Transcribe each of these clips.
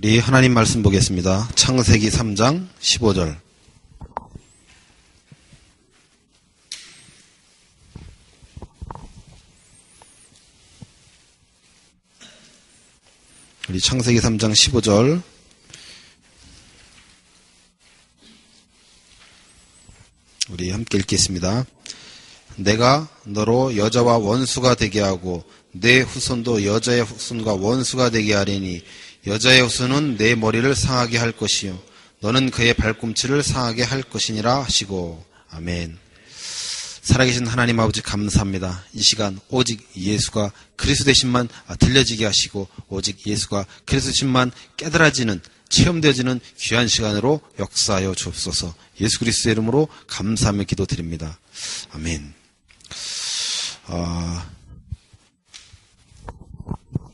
우리 하나님 말씀 보겠습니다. 창세기 3장 15절. 우리 창세기 3장 15절. 우리 함께 읽겠습니다. 내가 너로 여자와 원수가 되게 하고 내 후손도 여자의 후손과 원수가 되게 하리니 여자의 후손은 내 머리를 상하게 할 것이요 너는 그의 발꿈치를 상하게 할 것이니라 하시고. 아멘. 살아계신 하나님 아버지 감사합니다. 이 시간 오직 예수가 그리스도 되심만 들려지게 하시고 오직 예수가 그리스도 되심만 깨달아지는 체험되어지는 귀한 시간으로 역사하여 주옵소서. 예수 그리스도의 이름으로 감사하며 기도드립니다. 아멘.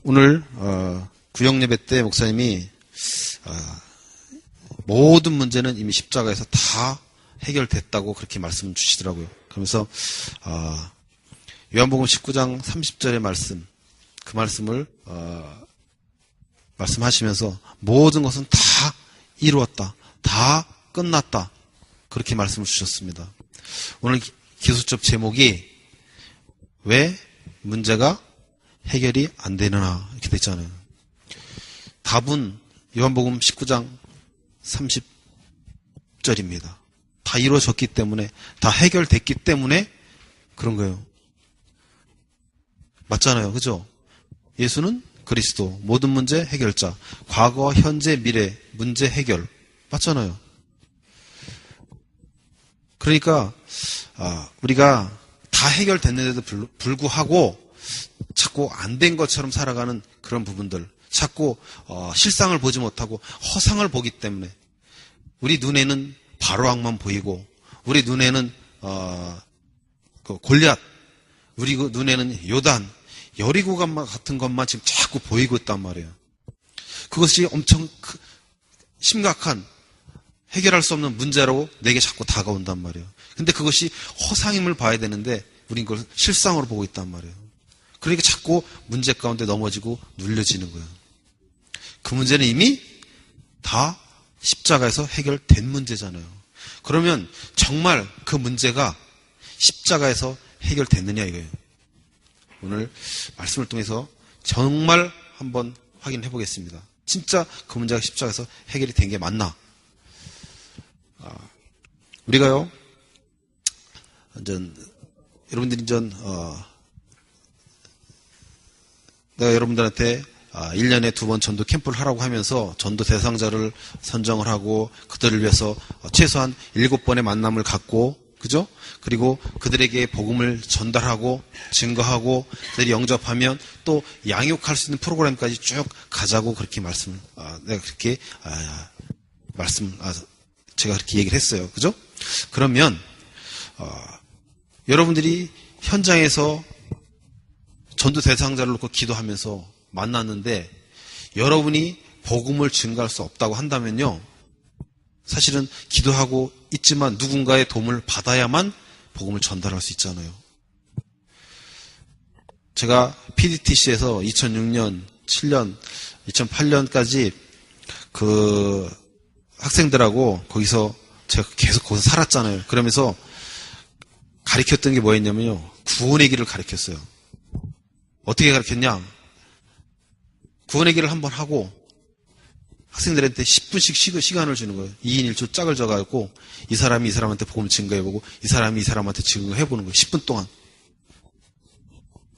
오늘 구역예배 때 목사님이 모든 문제는 이미 십자가에서 다 해결됐다고 그렇게 말씀 주시더라고요. 그러면서 요한복음 19장 30절의 말씀, 그 말씀을 말씀하시면서 모든 것은 다 이루었다, 다 끝났다, 그렇게 말씀을 주셨습니다. 오늘 기술적 제목이 왜 문제가 해결이 안 되느냐 이렇게 됐잖아요. 답은 요한복음 19장 30절입니다. 다 이루어졌기 때문에, 다 해결됐기 때문에 그런 거예요. 맞잖아요. 그죠? 예수는 그리스도, 모든 문제 해결자, 과거, 현재, 미래 문제 해결. 맞잖아요. 그러니까 우리가 다 해결됐는데도 불구하고 자꾸 안 된 것처럼 살아가는 그런 부분들, 자꾸 실상을 보지 못하고 허상을 보기 때문에 우리 눈에는 바로왕만 보이고 우리 눈에는 골리앗, 우리 눈에는 요단, 여리고 같은 것만 지금 자꾸 보이고 있단 말이에요. 그것이 엄청 심각한 해결할 수 없는 문제로 내게 자꾸 다가온단 말이에요. 근데 그것이 허상임을 봐야 되는데 우린 그걸 실상으로 보고 있단 말이에요. 그러니까 자꾸 문제 가운데 넘어지고 눌려지는 거예요. 그 문제는 이미 다 십자가에서 해결된 문제잖아요. 그러면 정말 그 문제가 십자가에서 해결됐느냐 이거예요. 오늘 말씀을 통해서 정말 한번 확인해 보겠습니다. 진짜 그 문제가 십자가에서 해결이 된 게 맞나? 우리가요, 여러분들이 내가 여러분들한테 1년에 2번 전도 캠프를 하라고 하면서 전도 대상자를 선정을 하고 그들을 위해서 최소한 7번의 만남을 갖고, 그죠? 그리고 그들에게 복음을 전달하고 증거하고 그들이 영접하면 또 양육할 수 있는 프로그램까지 쭉 가자고 그렇게 내가 그렇게 제가 그렇게 얘기를 했어요. 그죠? 그러면 여러분들이 현장에서 전도 대상자를 놓고 기도하면서 만났는데 여러분이 복음을 증거할 수 없다고 한다면요, 사실은 기도하고 있지만 누군가의 도움을 받아야만 복음을 전달할 수 있잖아요. 제가 PDTC에서 2006년, 7년, 2008년까지 그 학생들하고 거기서 제가 계속 거기서 살았잖아요. 그러면서 가르쳤던 게 뭐였냐면요, 구원의 길을 가르쳤어요. 어떻게 가르쳤냐? 구원의 길을 한번 하고 학생들한테 10분씩 시간을 주는 거예요. 2인 1조 짝을 져가지고 이 사람이 이 사람한테 복음을 증거해보고 이 사람이 이 사람한테 증거해보는 거예요. 10분 동안.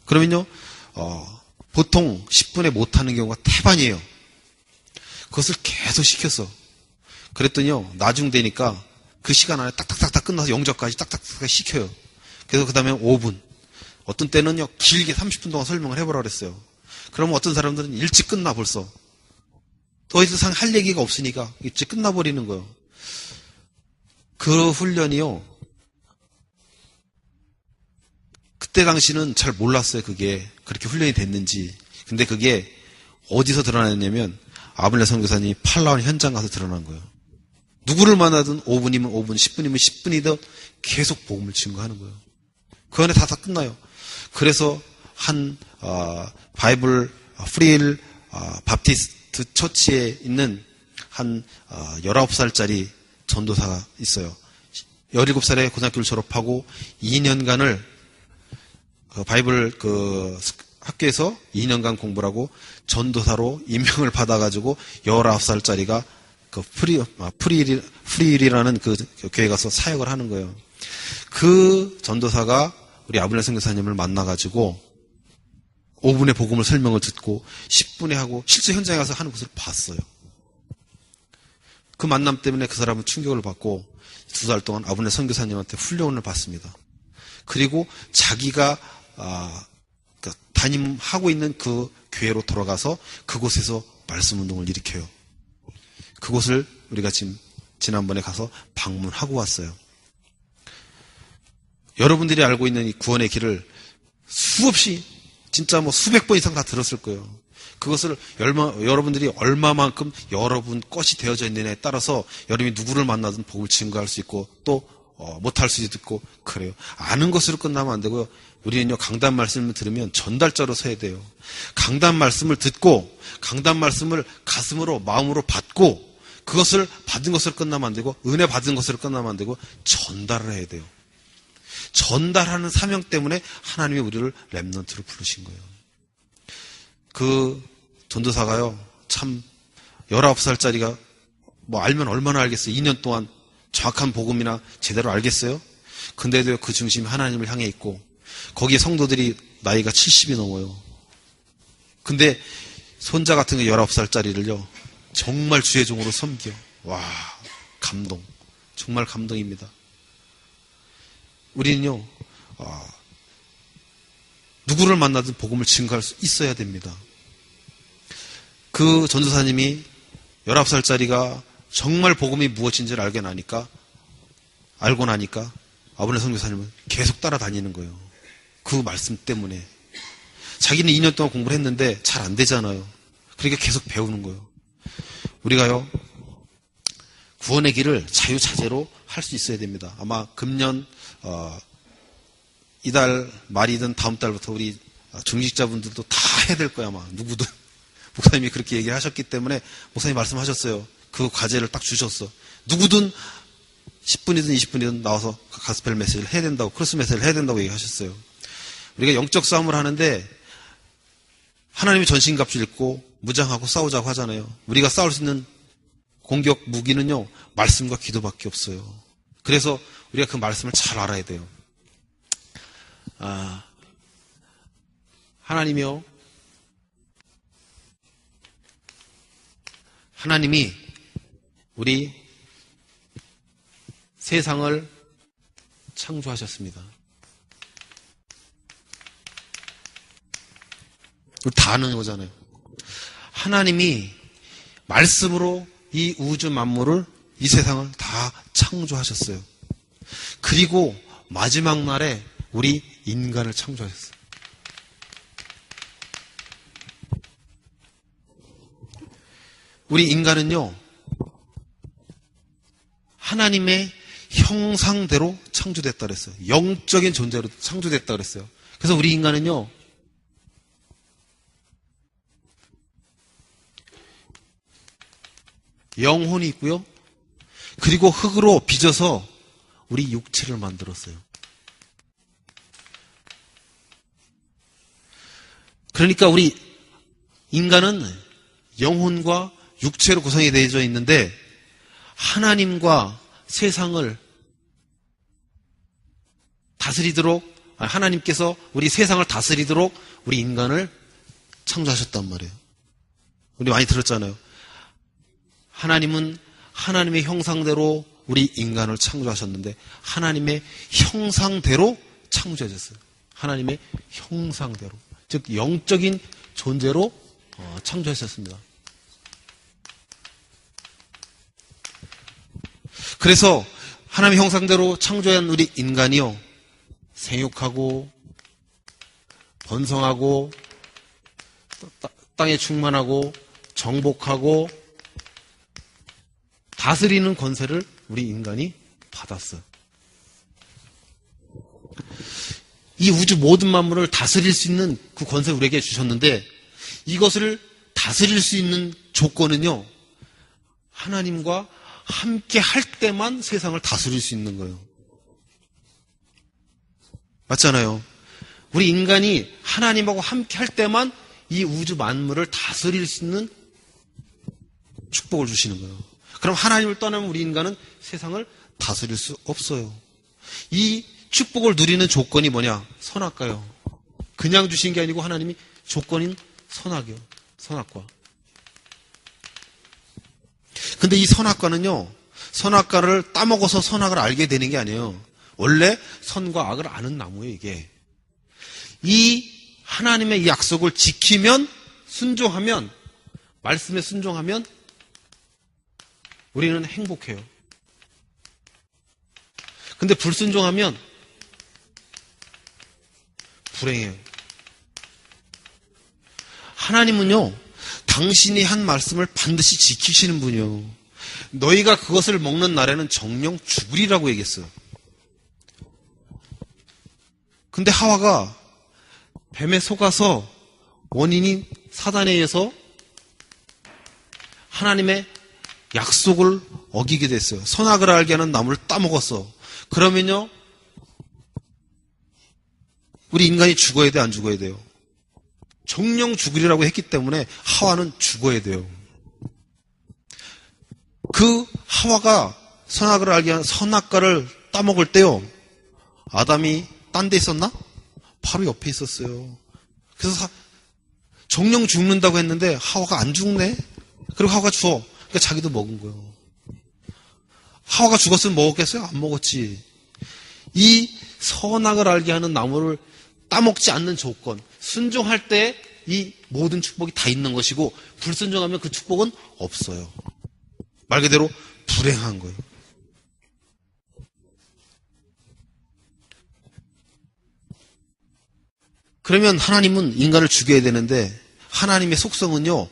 그러면요, 보통 10분에 못하는 경우가 태반이에요. 그것을 계속 시켰어. 그랬더니요, 나중 되니까 그 시간 안에 딱딱딱딱 끝나서 영접까지 딱딱딱 시켜요. 그래서 그 다음에 5분. 어떤 때는요, 길게 30분 동안 설명을 해보라 그랬어요. 그러면 어떤 사람들은 일찍 끝나 벌써. 더 이상 할 얘기가 없으니까 일찍 끝나버리는 거예요. 그 훈련이요, 그때 당시는 잘 몰랐어요. 그게 그렇게 훈련이 됐는지. 근데 그게 어디서 드러났냐면 아블레 선교사님이 팔라완 현장 가서 드러난 거예요. 누구를 만나든 5분이면 5분, 10분이면 10분이든 계속 복음을 증거하는 거예요. 그 안에 다 끝나요. 그래서 한 바이블 프리일 바프티스트 그 처치에 있는 한 19살짜리 전도사가 있어요. 17살에 고등학교를 졸업하고 2년간을 바이블 학교에서 2년간 공부를 하고 전도사로 임명을 받아가지고 19살짜리가 프리일이라는 그 교회 가서 사역을 하는 거예요. 그 전도사가 우리 아브넬 선교사님을 만나가지고 5분의 복음을 설명을 듣고 10분에 하고 실제 현장에 가서 하는 것을 봤어요. 그 만남 때문에 그 사람은 충격을 받고 2달 동안 아브넬 선교사님한테 훈련을 받습니다. 그리고 자기가 담임하고 있는 그 교회로 돌아가서 그곳에서 말씀운동을 일으켜요. 그곳을 우리가 지난번에 가서 방문하고 왔어요. 여러분들이 알고 있는 이 구원의 길을 수없이 진짜 수백 번 이상 다 들었을 거예요. 그것을 여러분들이 얼마만큼 여러분 것이 되어져 있느냐에 따라서 여러분이 누구를 만나든 복을 증거할 수 있고 또 못할 수도 있고 그래요. 아는 것으로 끝나면 안 되고요. 우리는요, 강단 말씀을 들으면 전달자로 서야 돼요. 강단 말씀을 듣고 강단 말씀을 가슴으로 마음으로 받고 그것을 받은 것으로 끝나면 안 되고 은혜 받은 것으로 끝나면 안 되고 전달을 해야 돼요. 전달하는 사명 때문에 하나님이 우리를 렘넌트로 부르신 거예요. 그 전도사가요, 참 19살짜리가 알면 얼마나 알겠어요. 2년 동안 정확한 복음이나 제대로 알겠어요? 근데도 그 중심이 하나님을 향해 있고 거기에 성도들이 나이가 70이 넘어요. 근데 손자 같은 거 19살짜리를요 정말 주의 종으로 섬겨. 와, 감동. 정말 감동입니다. 우리는요 누구를 만나든 복음을 증거할 수 있어야 됩니다. 그 전도사님이 19살짜리가 정말 복음이 무엇인지를 알고 나니까 아브넬 선교사님은 계속 따라다니는 거예요. 그 말씀 때문에. 자기는 2년 동안 공부를 했는데 잘 안 되잖아요. 그러니까 계속 배우는 거예요. 우리가요 구원의 길을 자유자재로 할 수 있어야 됩니다. 아마 금년 이달 말이든 다음 달부터 우리 중직자분들도 다 해야 될 거야. 아마 누구든. 목사님이 그렇게 얘기하셨기 때문에 목사님 말씀하셨어요. 그 과제를 딱 주셨어. 누구든 10분이든 20분이든 나와서 가스펠 메시지를 해야 된다고, 크로스 메시지를 해야 된다고 얘기하셨어요. 우리가 영적 싸움을 하는데 하나님이 전신갑주를 입고 무장하고 싸우자고 하잖아요. 우리가 싸울 수 있는 공격 무기는요 말씀과 기도밖에 없어요. 그래서 우리가 그 말씀을 잘 알아야 돼요. 하나님이 우리 세상을 창조하셨습니다. 다 아는 거잖아요. 하나님이 말씀으로 이 우주 만물을, 이 세상을 다 창조하셨어요. 그리고 마지막 날에 우리 인간을 창조하셨어요. 우리 인간은요, 하나님의 형상대로 창조됐다 그랬어요. 영적인 존재로 창조됐다 그랬어요. 그래서 우리 인간은요, 영혼이 있고요. 그리고 흙으로 빚어서 우리 육체를 만들었어요. 그러니까 우리 인간은 영혼과 육체로 구성이 되어져 있는데 하나님과 세상을 다스리도록, 하나님께서 우리 세상을 다스리도록 우리 인간을 창조하셨단 말이에요. 우리 많이 들었잖아요. 하나님은 하나님의 형상대로 우리 인간을 창조하셨는데 하나님의 형상대로 창조하셨어요. 하나님의 형상대로. 즉 영적인 존재로 창조하셨습니다. 그래서 하나님의 형상대로 창조한 우리 인간이요, 생육하고 번성하고 땅에 충만하고 정복하고 다스리는 권세를 우리 인간이 받았어요. 이 우주 모든 만물을 다스릴 수 있는 그 권세를 우리에게 주셨는데 이것을 다스릴 수 있는 조건은요, 하나님과 함께 할 때만 세상을 다스릴 수 있는 거예요. 맞잖아요. 우리 인간이 하나님하고 함께 할 때만 이 우주 만물을 다스릴 수 있는 축복을 주시는 거예요. 그럼 하나님을 떠나면 우리 인간은 세상을 다스릴 수 없어요. 이 축복을 누리는 조건이 뭐냐? 선악과요. 그냥 주신 게 아니고 하나님이 조건인 선악이요. 선악과. 근데 이 선악과는요, 선악과를 따먹어서 선악을 알게 되는 게 아니에요. 원래 선과 악을 아는 나무예요, 이게. 이 하나님의 약속을 지키면, 순종하면, 말씀에 순종하면 우리는 행복해요. 근데 불순종하면 불행해요. 하나님은요, 당신이 한 말씀을 반드시 지키시는 분이요. 너희가 그것을 먹는 날에는 정령 죽으리라고 얘기했어요. 근데 하와가 뱀에 속아서 원인이 사단에 의해서 하나님의 약속을 어기게 됐어요. 선악을 알게 하는 나무를 따먹었어. 그러면요, 우리 인간이 죽어야 돼, 안 죽어야 돼요? 정령 죽으리라고 했기 때문에 하와는 죽어야 돼요. 그 하와가 선악을 알게 하는 선악과를 따먹을 때요, 아담이 딴 데 있었나? 바로 옆에 있었어요. 그래서 정령 죽는다고 했는데 하와가 안 죽네? 그리고 하와가 죽어. 그러니까 자기도 먹은 거예요. 하와가 죽었으면 먹었겠어요? 안 먹었지. 이 선악을 알게 하는 나무를 따먹지 않는 조건, 순종할 때 이 모든 축복이 다 있는 것이고, 불순종하면 그 축복은 없어요. 말 그대로 불행한 거예요. 그러면 하나님은 인간을 죽여야 되는데, 하나님의 속성은요,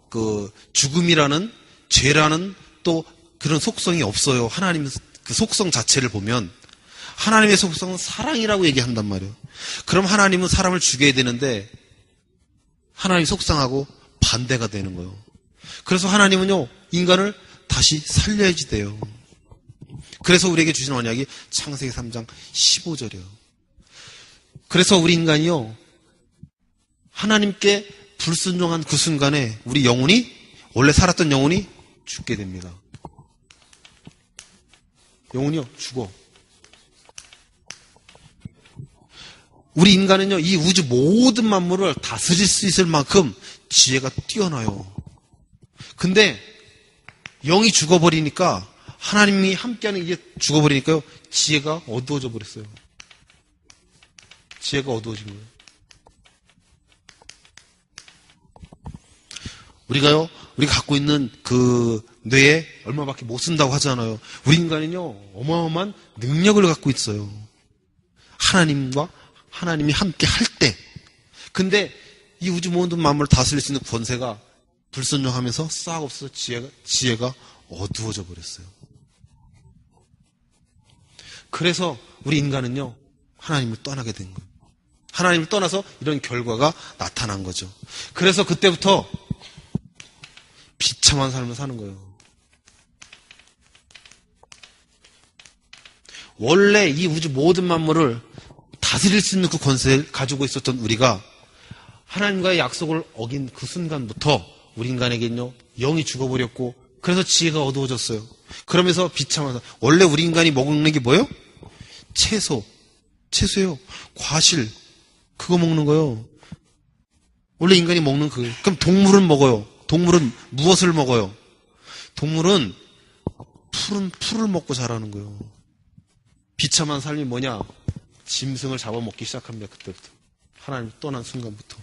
그 죽음이라는, 죄라는 또 그런 속성이 없어요. 하나님 그 속성 자체를 보면 하나님의 속성은 사랑이라고 얘기한단 말이에요. 그럼 하나님은 사람을 죽여야 되는데 하나님의 속성하고 반대가 되는 거예요. 그래서 하나님은요, 인간을 다시 살려야지 돼요. 그래서 우리에게 주신 언약이 창세기 3장 15절이에요. 그래서 우리 인간이요, 하나님께 불순종한 그 순간에 우리 영혼이, 원래 살았던 영혼이 죽게 됩니다. 영혼이요, 죽어. 우리 인간은요, 이 우주 모든 만물을 다스릴 수 있을 만큼 지혜가 뛰어나요. 근데 영이 죽어버리니까, 하나님이 함께하는 이게 죽어버리니까요, 지혜가 어두워져 버렸어요. 지혜가 어두워진 거예요. 우리가 갖고 있는 그 뇌에 얼마밖에 못 쓴다고 하잖아요. 우리 인간은요, 어마어마한 능력을 갖고 있어요. 하나님이 함께 할 때. 근데 이 우주 모든 만물을 다스릴 수 있는 권세가 불순종하면서 싹 없어서 지혜가 어두워져 버렸어요. 그래서 우리 인간은요, 하나님을 떠나게 된 거예요. 하나님을 떠나서 이런 결과가 나타난 거죠. 그래서 그때부터 비참한 삶을 사는 거예요. 원래 이 우주 모든 만물을 다스릴 수 있는 그 권세를 가지고 있었던 우리가 하나님과의 약속을 어긴 그 순간부터 우리 인간에게는요, 영이 죽어버렸고, 그래서 지혜가 어두워졌어요. 그러면서 비참한 삶. 원래 우리 인간이 먹는 게 뭐예요? 채소예요. 과실. 그거 먹는 거예요. 원래 인간이 먹는 그거. 그럼 동물은 먹어요. 동물은 무엇을 먹어요? 동물은 풀을 먹고 자라는 거예요. 비참한 삶이 뭐냐? 짐승을 잡아먹기 시작합니다. 그때부터. 하나님 떠난 순간부터.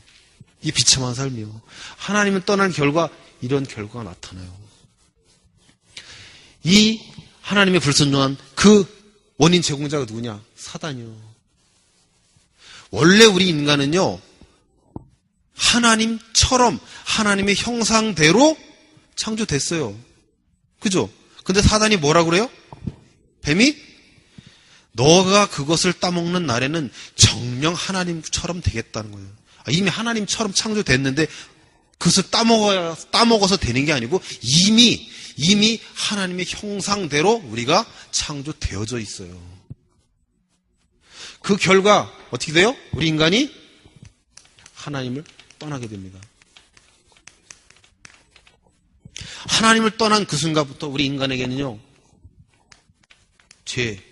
이게 비참한 삶이에요. 하나님을 떠난 결과, 이런 결과가 나타나요. 이 하나님의 불순종한 그 원인 제공자가 누구냐? 사단이요. 원래 우리 인간은요, 하나님처럼 하나님의 형상대로 창조됐어요. 그죠? 근데 사단이 뭐라 그래요? 뱀이 너가 그것을 따먹는 날에는 정녕 하나님처럼 되겠다는 거예요. 이미 하나님처럼 창조됐는데 그것을 따먹어서 되는 게 아니고 이미 하나님의 형상대로 우리가 창조되어져 있어요. 그 결과 어떻게 돼요? 우리 인간이 하나님을 떠나게 됩니다. 하나님을 떠난 그 순간부터 우리 인간에게는요, 죄,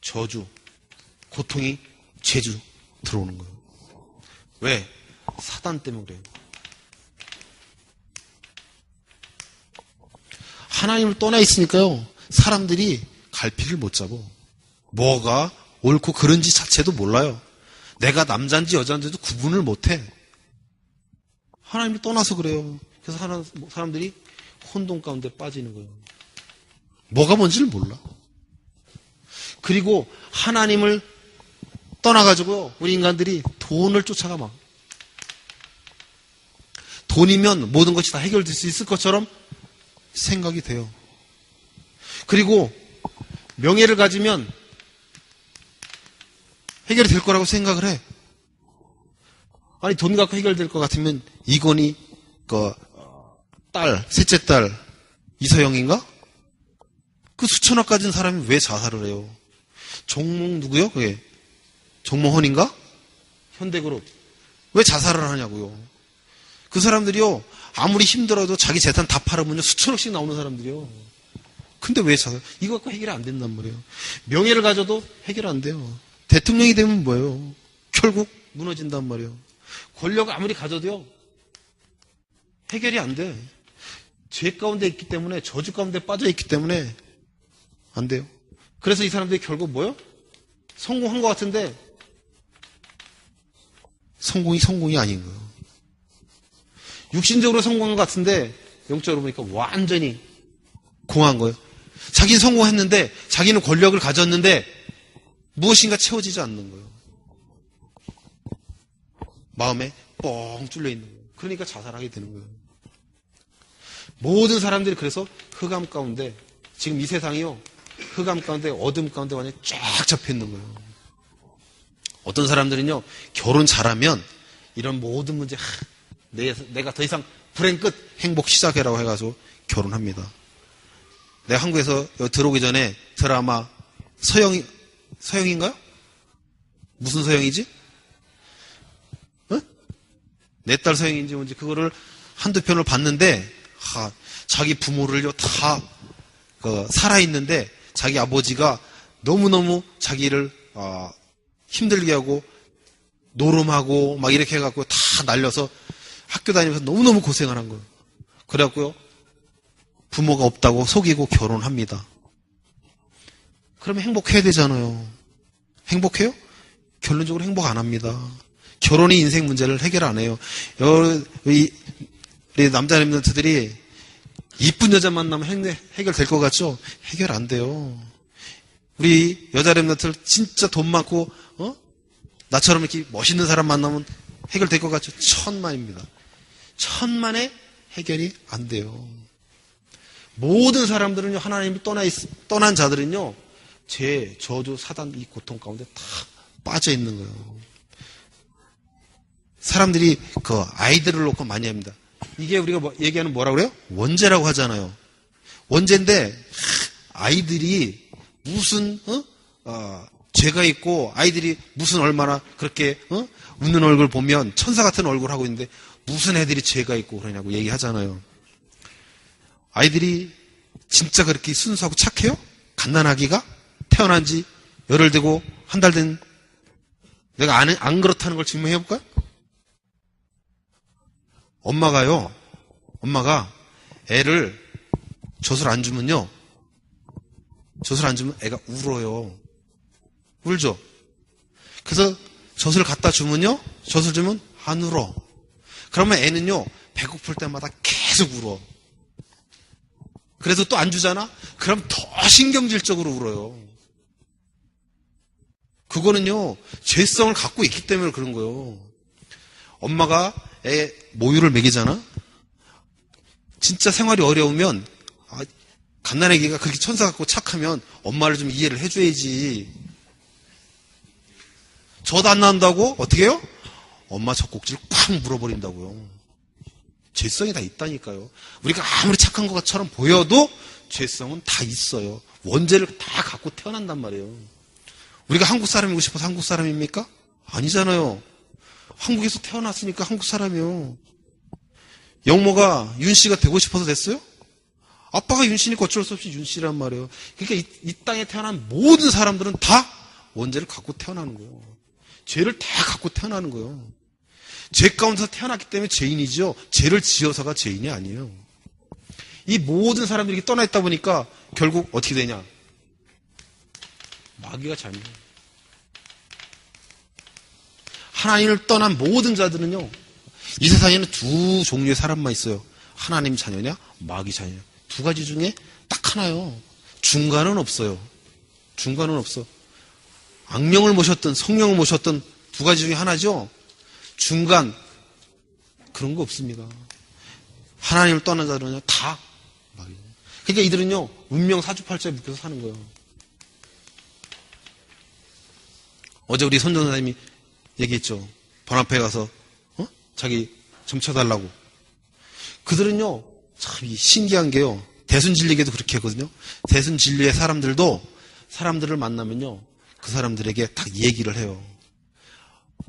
저주, 고통이 죄주 들어오는 거예요. 왜? 사단 때문에 그래요. 하나님을 떠나 있으니까요, 사람들이 갈피를 못 잡어. 뭐가 옳고 그른지 자체도 몰라요. 내가 남자인지 여자인지도 구분을 못 해. 하나님을 떠나서 그래요. 그래서 사람들이 혼돈 가운데 빠지는 거예요. 뭐가 뭔지를 몰라. 그리고 하나님을 떠나가지고 우리 인간들이 돈을 쫓아가 막. 돈이면 모든 것이 다 해결될 수 있을 것처럼 생각이 돼요. 그리고 명예를 가지면 해결이 될 거라고 생각을 해. 아니, 돈 갖고 해결될 것 같으면 이건희 셋째 딸 이서영인가? 그 수천억 가진 사람이 왜 자살을 해요? 종목 누구요? 그게 종목헌인가? 현대그룹. 왜 자살을 하냐고요? 그 사람들이요, 아무리 힘들어도 자기 재산 다 팔으면요, 수천억씩 나오는 사람들이요. 근데 왜 자살? 이거 갖고 해결이 안 된단 말이에요. 명예를 가져도 해결 안 돼요. 대통령이 되면 뭐예요? 결국 무너진단 말이에요. 권력을 아무리 가져도요, 해결이 안 돼. 죄 가운데 있기 때문에, 저주 가운데 빠져 있기 때문에 안 돼요. 그래서 이 사람들이 결국 뭐예요? 성공한 것 같은데 성공이 아닌 거예요. 육신적으로 성공한 것 같은데 영적으로 보니까 완전히 공한 거예요. 자기는 성공했는데, 자기는 권력을 가졌는데 무엇인가 채워지지 않는 거예요. 마음에 뻥 뚫려 있는 거예요. 그러니까 자살하게 되는 거예요. 모든 사람들이 그래서 흑암 가운데, 지금 이 세상이요, 흑암 가운데, 어둠 가운데 완전히 쫙 잡혀 있는 거예요. 어떤 사람들은요, 결혼 잘하면 이런 모든 문제, 내가 더 이상 불행 끝, 행복 시작해라고 해가지고 결혼합니다. 내가 한국에서 들어오기 전에 드라마 서영인가요? 무슨 서영이지? 내 딸 서영인지 뭔지 그거를 한두 편을 봤는데, 자기 부모를요 다 살아있는데 자기 아버지가 너무너무 자기를 힘들게 하고 노름하고 막 이렇게 해갖고 다 날려서 학교 다니면서 너무너무 고생을 한 거예요. 그래갖고요, 부모가 없다고 속이고 결혼합니다. 그러면 행복해야 되잖아요. 행복해요? 결론적으로 행복 안 합니다. 결혼이 인생 문제를 해결 안 해요. 우리 남자 랩런트들이 이쁜 여자 만나면 해결될 것 같죠? 해결 안 돼요. 우리 여자 랩런트들 진짜 돈 많고 나처럼 이렇게 멋있는 사람 만나면 해결될 것 같죠? 천만입니다. 천만에 해결이 안 돼요. 모든 사람들은요, 하나님을 떠난 자들은요, 죄, 저주, 사단, 이 고통 가운데 다 빠져 있는 거예요. 사람들이 아이들을 놓고 많이 합니다. 이게 우리가 얘기하는 뭐라고 그래요? 원죄라고 하잖아요. 원죄인데, 아이들이 무슨, 죄가 있고, 아이들이 무슨 얼마나 그렇게, 웃는 얼굴 보면 천사 같은 얼굴 하고 있는데, 무슨 애들이 죄가 있고 그러냐고 얘기하잖아요. 아이들이 진짜 그렇게 순수하고 착해요? 갓난아기가? 태어난 지 열흘 되고 한 달 된 내가 안 그렇다는 걸 증명해 볼까요? 엄마가 애를 젖을 안 주면요, 젖을 안 주면 애가 울어요. 울죠? 그래서 젖을 갖다 주면요, 젖을 주면 안 울어. 그러면 애는요, 배고플 때마다 계속 울어. 그래서 또 안 주잖아? 그럼 더 신경질적으로 울어요. 그거는요, 죄성을 갖고 있기 때문에 그런 거예요. 엄마가 애 모유를 먹이잖아? 진짜 생활이 어려우면, 갓난아기가 그렇게 천사 같고 착하면 엄마를 좀 이해를 해줘야지. 젖 안 나온다고? 어떻게 해요? 엄마 젖꼭지를 콱 물어버린다고요. 죄성이 다 있다니까요. 우리가 아무리 착한 것처럼 보여도 죄성은 다 있어요. 원죄를 다 갖고 태어난단 말이에요. 우리가 한국 사람이고 싶어서 한국 사람입니까? 아니잖아요. 한국에서 태어났으니까 한국 사람이요. 영모가 윤 씨가 되고 싶어서 됐어요? 아빠가 윤 씨니까 어쩔 수 없이 윤 씨란 말이에요. 그러니까 이 땅에 태어난 모든 사람들은 다 원죄를 갖고 태어나는 거예요. 죄를 다 갖고 태어나는 거예요. 죄 가운데서 태어났기 때문에 죄인이죠. 죄를 지어서가 죄인이 아니에요. 이 모든 사람들이 떠나 있다 보니까 결국 어떻게 되냐? 마귀가 잘해요. 하나님을 떠난 모든 자들은요, 이 세상에는 두 종류의 사람만 있어요. 하나님 자녀냐, 마귀 자녀냐. 두 가지 중에 딱 하나요. 중간은 없어요. 중간은 없어. 악령을 모셨든 성령을 모셨든 두 가지 중에 하나죠. 중간 그런 거 없습니다. 하나님을 떠난 자들은요 다 마귀. 그러니까 이들은요 운명 사주팔자에 묶여서 사는 거예요. 어제 우리 선전사님이 얘기했죠. 번화표에 가서 자기 점쳐달라고. 그들은요 참 신기한 게요. 대순진리계도 그렇게 하거든요. 대순진리의 사람들도 사람들을 만나면요 그 사람들에게 딱 얘기를 해요.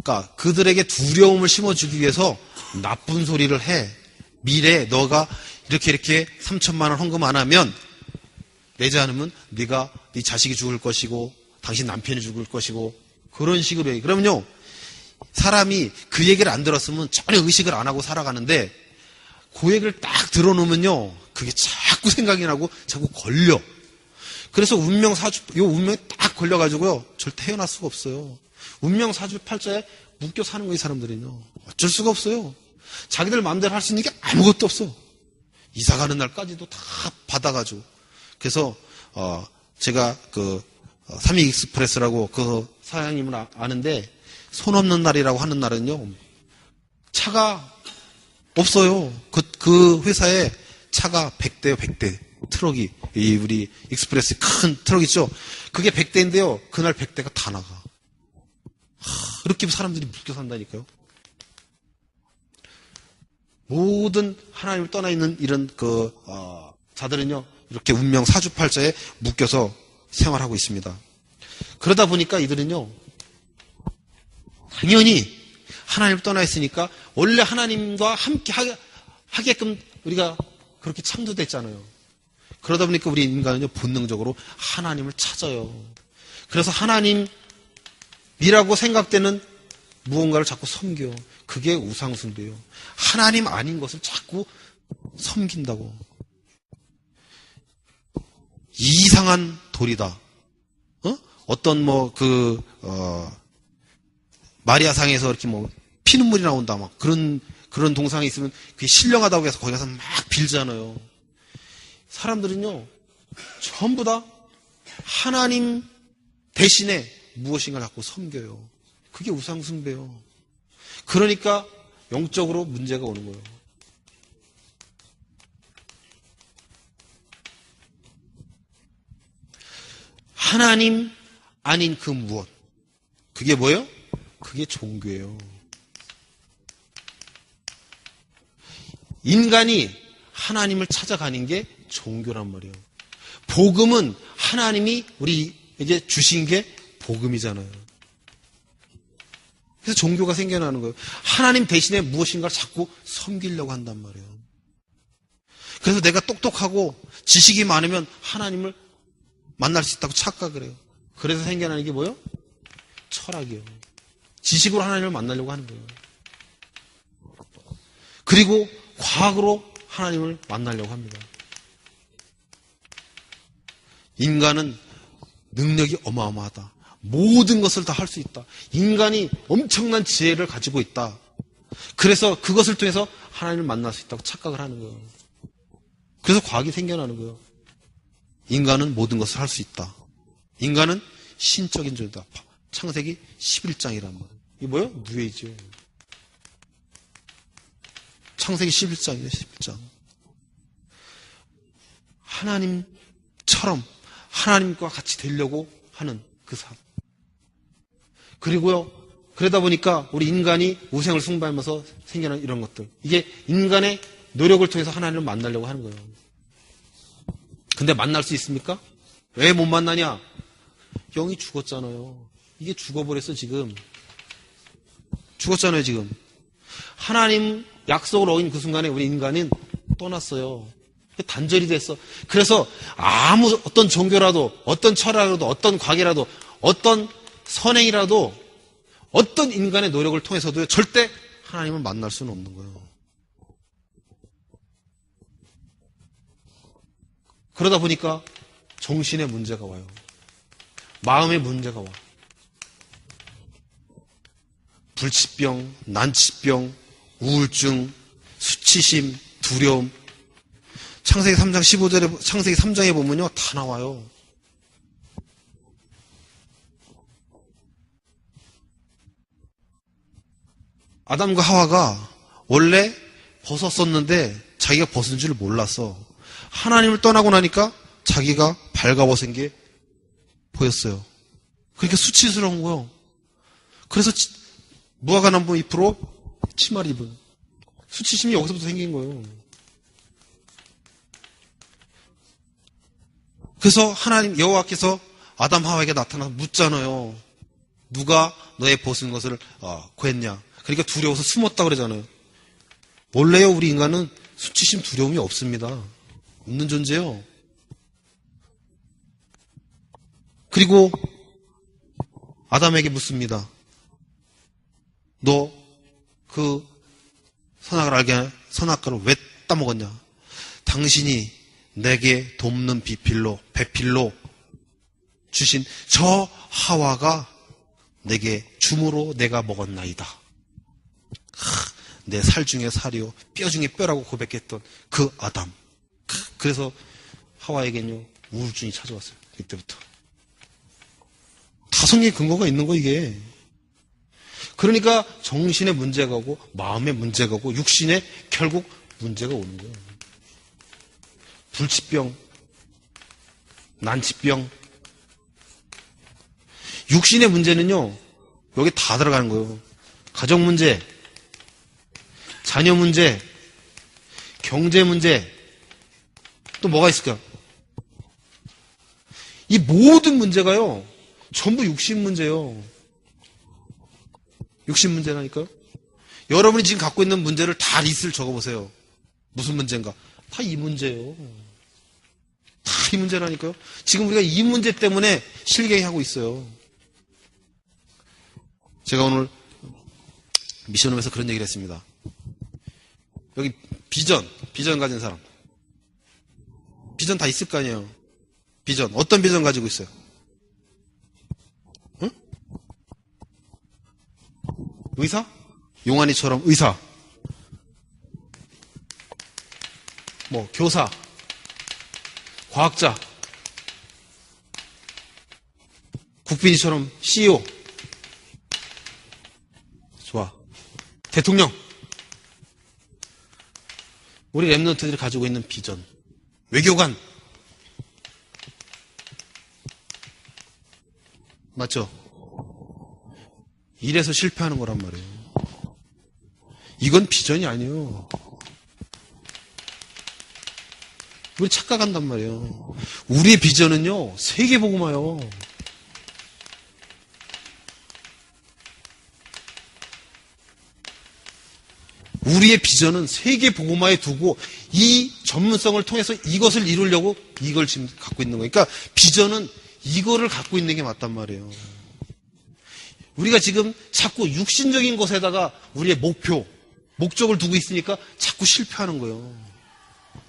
그러니까 그들에게 두려움을 심어주기 위해서 나쁜 소리를 해. 미래에 너가 이렇게 3천만 원 헌금 안 하면 내지 않으면 네가 네 자식이 죽을 것이고 당신 남편이 죽을 것이고 그런 식으로 해. 그러면요 사람이 그 얘기를 안 들었으면 전혀 의식을 안 하고 살아가는데 그 얘기를 딱 들어놓으면요 그게 자꾸 생각이 나고 자꾸 걸려. 그래서 요 운명에 딱 걸려가지고요 절대 헤어날 수가 없어요. 운명 사주팔자에 묶여 사는 거예요, 이 사람들은요. 어쩔 수가 없어요. 자기들 마음대로 할 수 있는 게 아무것도 없어. 이사 가는 날까지도 다 받아가지고. 그래서, 제가 삼익 익스프레스라고 그 사장님을 아는데, 손 없는 날이라고 하는 날은요, 차가 없어요. 그 회사에 차가 100대요, 100대. 트럭이. 우리 익스프레스 큰 트럭 있죠? 그게 100대인데요, 그날 100대가 다 나가. 그렇게 사람들이 묶여 산다니까요. 모든 하나님을 떠나 있는 이런 자들은요 이렇게 운명 사주팔자에 묶여서 생활하고 있습니다. 그러다 보니까 이들은요 당연히 하나님을 떠나 있으니까 원래 하나님과 함께 하게끔 우리가 그렇게 창조됐잖아요. 그러다 보니까 우리 인간은요 본능적으로 하나님을 찾아요. 그래서 하나님이라고 생각되는 무언가를 자꾸 섬겨. 그게 우상숭배예요. 하나님 아닌 것을 자꾸 섬긴다고. 이상한 돌이다. 어떤 마리아상에서 이렇게 피눈물이 나온다. 막 그런 동상이 있으면 그게 신령하다고 해서 거기 가서 막 빌잖아요. 사람들은요, 전부 다 하나님 대신에 무엇인가를 자꾸 섬겨요. 그게 우상숭배예요. 그러니까 영적으로 문제가 오는 거예요. 하나님 아닌 그 무엇. 그게 뭐예요? 그게 종교예요. 인간이 하나님을 찾아가는 게 종교란 말이에요. 복음은 하나님이 우리에게 주신 게 복음이잖아요. 그래서 종교가 생겨나는 거예요. 하나님 대신에 무엇인가를 자꾸 섬기려고 한단 말이에요. 그래서 내가 똑똑하고 지식이 많으면 하나님을 만날 수 있다고 착각을 해요. 그래서 생겨나는 게 뭐예요? 철학이에요. 지식으로 하나님을 만나려고 하는 거예요. 그리고 과학으로 하나님을 만나려고 합니다. 인간은 능력이 어마어마하다. 모든 것을 다 할 수 있다. 인간이 엄청난 지혜를 가지고 있다. 그래서 그것을 통해서 하나님을 만날 수 있다고 착각을 하는 거예요. 그래서 과학이 생겨나는 거예요. 인간은 모든 것을 할 수 있다. 인간은 신적인 존재다. 창세기 11장이란 말이에요. 이게 뭐예요? 뉴에이지요. 창세기 11장이에요. 11장. 하나님처럼 하나님과 같이 되려고 하는 그 삶. 그리고요, 그러다 보니까 우리 인간이 우상을 숭배하면서 생겨난 이런 것들. 이게 인간의 노력을 통해서 하나님을 만나려고 하는 거예요. 근데 만날 수 있습니까? 왜 못 만나냐? 영이 죽었잖아요. 이게 죽어버렸어, 지금. 죽었잖아요, 지금. 하나님 약속을 어긴 그 순간에 우리 인간은 떠났어요. 단절이 됐어. 그래서 아무 어떤 종교라도, 어떤 철학이라도, 어떤 과학이라도, 어떤 선행이라도, 어떤 인간의 노력을 통해서도 절대 하나님을 만날 수는 없는 거예요. 그러다 보니까 정신의 문제가 와요. 마음의 문제가 와. 불치병, 난치병, 우울증, 수치심, 두려움. 창세기 3장 15절에, 창세기 3장에 보면요, 다 나와요. 아담과 하와가 원래 벗었었는데 자기가 벗은 줄 몰랐어. 하나님을 떠나고 나니까 자기가 발가벗은 게 보였어요. 그러니까 수치스러운 거예요. 그래서 무화과나무 잎으로 치마를 입어요. 수치심이 여기서부터 생긴 거예요. 그래서 하나님 여호와께서 아담 하와에게 나타나서 묻잖아요. 누가 너의 벗은 것을 구했냐. 그러니까 두려워서 숨었다 그러잖아요. 원래요, 우리 인간은 수치심, 두려움이 없습니다. 없는 존재요. 그리고 아담에게 묻습니다. 너 그 선악과를 왜 따먹었냐? 당신이 내게 돕는 배필로 주신 저 하와가 내게 줌으로 내가 먹었나이다. 내 살 중에 살이요, 뼈 중에 뼈라고 고백했던 그 아담. 그래서 하와에겐요, 우울증이 찾아왔어요. 이때부터. 다 성경에 근거가 있는 거, 이게. 그러니까 정신의 문제가 오고, 마음의 문제가 오고, 육신에 결국 문제가 오는 거예요. 불치병, 난치병. 육신의 문제는요, 여기 다 들어가는 거예요. 가정 문제, 자녀 문제, 경제 문제, 또 뭐가 있을까요? 이 모든 문제가요, 전부 육신 문제예요. 육신 문제라니까요. 여러분이 지금 갖고 있는 문제를 다 리스트를 적어보세요. 무슨 문제인가? 다 이 문제예요. 다 이 문제라니까요. 지금 우리가 이 문제 때문에 실갱이하고 있어요. 제가 오늘 미션홈에서 그런 얘기를 했습니다. 여기 비전 가진 사람. 비전 다 있을 거 아니에요. 비전. 어떤 비전 가지고 있어요? 응? 의사? 용환이처럼 의사. 뭐, 교사. 과학자. 국빈이처럼 CEO. 좋아. 대통령. 우리 랩런트들이 가지고 있는 비전. 외교관. 맞죠? 이래서 실패하는 거란 말이에요. 이건 비전이 아니에요. 우리 착각한단 말이에요. 우리의 비전은요, 세계복음화요. 우리의 비전은 세계복음화에 두고 이 전문성을 통해서 이것을 이루려고 이걸 지금 갖고 있는 거예요. 그러니까 비전은 이거를 갖고 있는 게 맞단 말이에요. 우리가 지금 자꾸 육신적인 것에다가 우리의 목적을 두고 있으니까 자꾸 실패하는 거예요.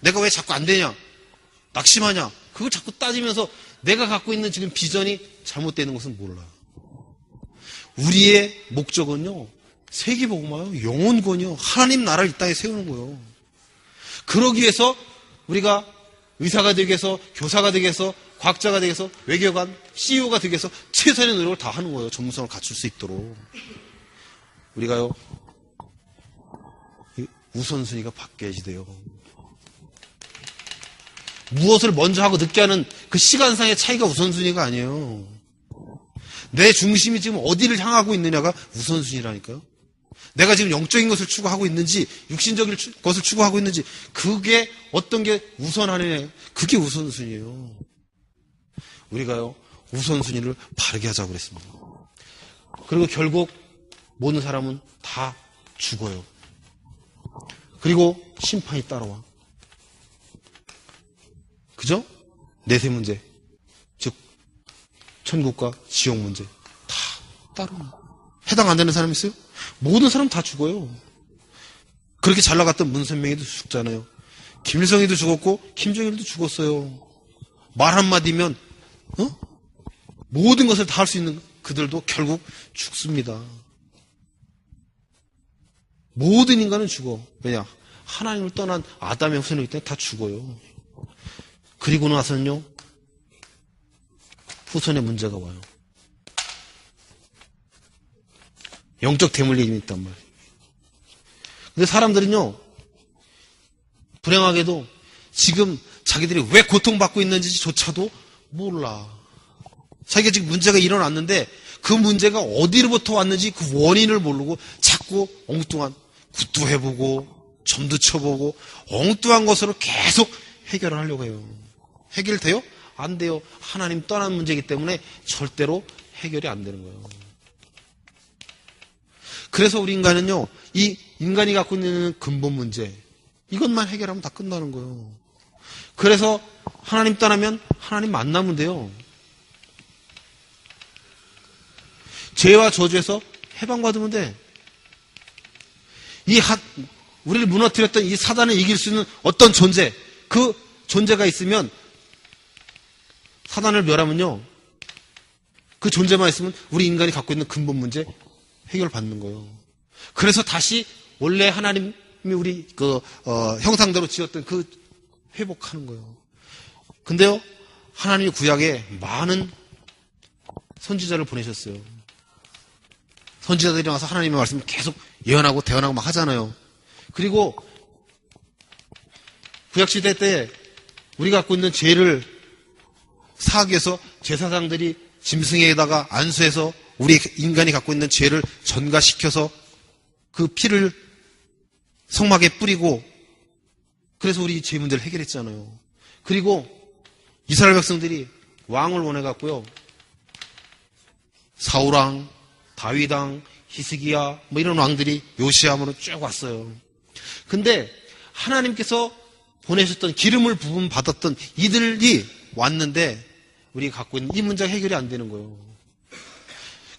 내가 왜 자꾸 안 되냐? 낙심하냐? 그걸 자꾸 따지면서 내가 갖고 있는 지금 비전이 잘못되는 것은 몰라요. 우리의 목적은요, 세계복음화요, 영혼권이요, 하나님 나라를 이 땅에 세우는 거예요. 그러기 위해서 우리가 의사가 되기 위해서, 교사가 되기 위해서, 과학자가 되기 위해서, 외교관, CEO가 되기 위해서 최선의 노력을 다 하는 거예요. 전문성을 갖출 수 있도록. 우리가요, 우선순위가 바뀌어야지 돼요. 무엇을 먼저 하고 늦게 하는 그 시간상의 차이가 우선순위가 아니에요. 내 중심이 지금 어디를 향하고 있느냐가 우선순위라니까요. 내가 지금 영적인 것을 추구하고 있는지 육신적인 것을 추구하고 있는지 그게 어떤 게 우선하느냐 그게 우선순위예요. 우리가요 우선순위를 바르게 하자고 그랬습니다. 그리고 결국 모든 사람은 다 죽어요. 그리고 심판이 따라와. 그죠? 내세 문제 즉 천국과 지옥 문제 다 따라와. 해당 안 되는 사람 있어요? 모든 사람 다 죽어요. 그렇게 잘 나갔던 문선명이도 죽잖아요. 김일성이도 죽었고 김정일도 죽었어요. 말 한마디면 모든 것을 다 할 수 있는 그들도 결국 죽습니다. 모든 인간은 죽어. 왜냐? 하나님을 떠난 아담의 후손이기 때문에 다 죽어요. 그리고 나서는요 후손의 문제가 와요. 영적 대물림이 있단 말이에요. 근데 사람들은요, 불행하게도 지금 자기들이 왜 고통받고 있는지조차도 몰라. 자기가 지금 문제가 일어났는데 그 문제가 어디로부터 왔는지 그 원인을 모르고 자꾸 엉뚱한 굿도 해보고 점도 쳐보고 엉뚱한 것으로 계속 해결을 하려고 해요. 해결돼요? 안 돼요. 하나님 떠난 문제이기 때문에 절대로 해결이 안 되는 거예요. 그래서 우리 인간은요, 이 인간이 갖고 있는 근본 문제, 이것만 해결하면 다 끝나는 거예요. 그래서 하나님 떠나면 하나님 만나면 돼요. 죄와 저주에서 해방받으면 돼. 우리를 무너뜨렸던 이 사단을 이길 수 있는 어떤 존재, 그 존재가 있으면 사단을 멸하면요, 그 존재만 있으면 우리 인간이 갖고 있는 근본 문제 해결받는 거예요. 그래서 다시 원래 하나님이 우리 형상대로 지었던 그 회복하는 거예요. 근데요, 하나님이 구약에 많은 선지자를 보내셨어요. 선지자들이 와서 하나님의 말씀을 계속 예언하고 대언하고 막 하잖아요. 그리고 구약시대 때 우리가 갖고 있는 죄를 사하기 위해서 제사장들이 짐승에다가 안수해서 우리 인간이 갖고 있는 죄를 전가시켜서 그 피를 성막에 뿌리고 그래서 우리 죄 문제를 해결했잖아요. 그리고 이스라엘 백성들이 왕을 원해갖고요. 사울왕, 다윗왕, 히스기야 뭐 이런 왕들이 요시야으로 쭉 왔어요. 근데 하나님께서 보내셨던 기름을 부음 받았던 이들이 왔는데 우리가 갖고 있는 이 문제가 해결이 안 되는 거예요.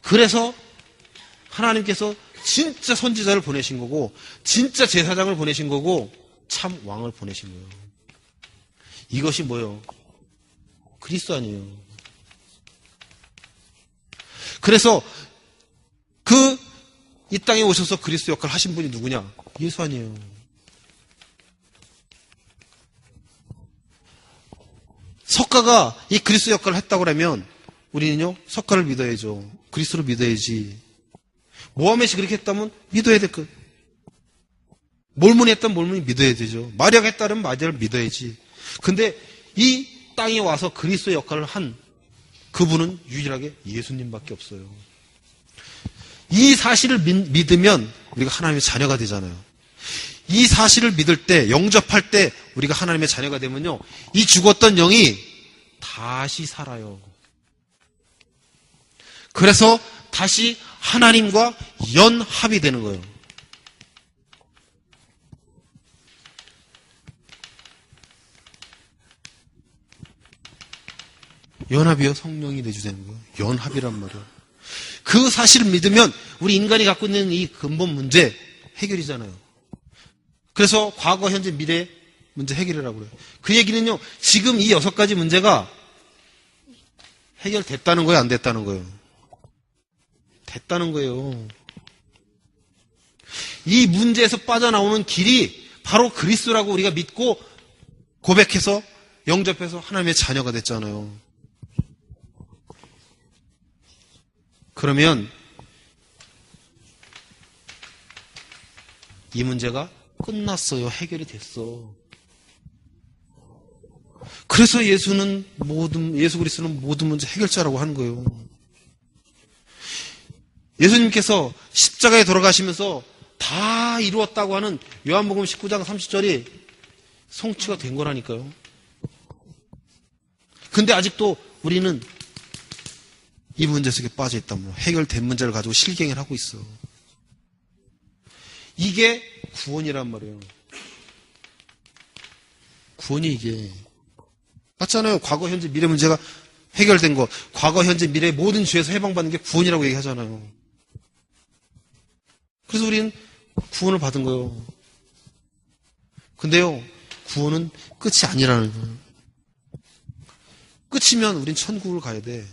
그래서 하나님께서 진짜 선지자를 보내신 거고 진짜 제사장을 보내신 거고 참 왕을 보내신 거예요. 이것이 뭐예요? 그리스도 아니에요. 그래서 이 땅에 오셔서 그리스도 역할을 하신 분이 누구냐? 예수 아니에요. 석가가 이 그리스도 역할을 했다고 하면 우리는요 석가를 믿어야죠. 그리스도를 믿어야지. 모하메시 그렇게 했다면 믿어야 될 것. 몰문이 했다면 몰문이 믿어야 되죠. 마리아가 했다면 마리아를 믿어야지. 근데 이 땅에 와서 그리스도 역할을 한 그분은 유일하게 예수님밖에 없어요. 이 사실을 믿으면 우리가 하나님의 자녀가 되잖아요. 이 사실을 믿을 때, 영접할 때 우리가 하나님의 자녀가 되면요, 이 죽었던 영이 다시 살아요. 그래서 다시 하나님과 연합이 되는 거예요. 연합이요? 성령이 내주되는 거예요. 연합이란 말이에요. 그 사실을 믿으면 우리 인간이 갖고 있는 이 근본 문제 해결이잖아요. 그래서 과거, 현재, 미래 문제 해결이라고 그래요. 그 얘기는요, 지금 이 6가지 문제가 해결됐다는 거예요, 안 됐다는 거예요? 됐다는 거예요. 이 문제에서 빠져나오는 길이 바로 그리스도라고 우리가 믿고 고백해서 영접해서 하나님의 자녀가 됐잖아요. 그러면 이 문제가 끝났어요. 해결이 됐어. 그래서 예수 그리스도는 모든 문제 해결자라고 하는 거예요. 예수님께서 십자가에 돌아가시면서 다 이루었다고 하는 요한복음 19장 30절이 성취가 된 거라니까요. 근데 아직도 우리는 이 문제 속에 빠져 있다면 해결된 문제를 가지고 실갱을 하고 있어. 이게 구원이란 말이에요. 구원이 이게. 맞잖아요. 과거, 현재, 미래 문제가 해결된 거. 과거, 현재, 미래의 모든 죄에서 해방받는 게 구원이라고 얘기하잖아요. 그래서 우리는 구원을 받은 거예요. 근데요, 구원은 끝이 아니라는 거예요. 끝이면 우린 천국을 가야 돼.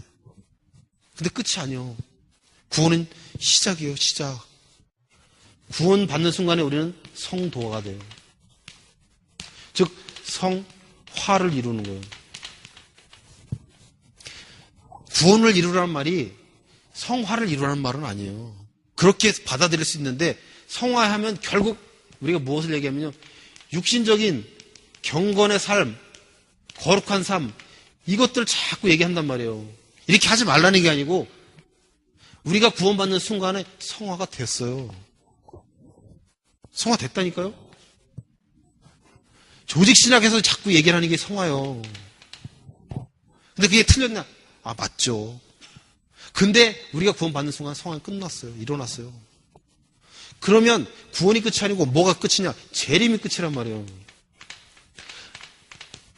근데 끝이 아니요. 구원은 시작이에요, 시작. 구원 받는 순간에 우리는 성도가 돼요. 즉, 성화를 이루는 거예요. 구원을 이루라는 말이 성화를 이루라는 말은 아니에요. 그렇게 받아들일 수 있는데, 성화하면 결국 우리가 무엇을 얘기하면요. 육신적인 경건의 삶, 거룩한 삶, 이것들을 자꾸 얘기한단 말이에요. 이렇게 하지 말라는 게 아니고, 우리가 구원받는 순간에 성화가 됐어요. 성화됐다니까요? 조직신학에서 자꾸 얘기를 하는 게 성화요. 근데 그게 틀렸냐? 아, 맞죠. 근데 우리가 구원받는 순간 성화는 끝났어요. 일어났어요. 그러면 구원이 끝이 아니고 뭐가 끝이냐? 재림이 끝이란 말이에요.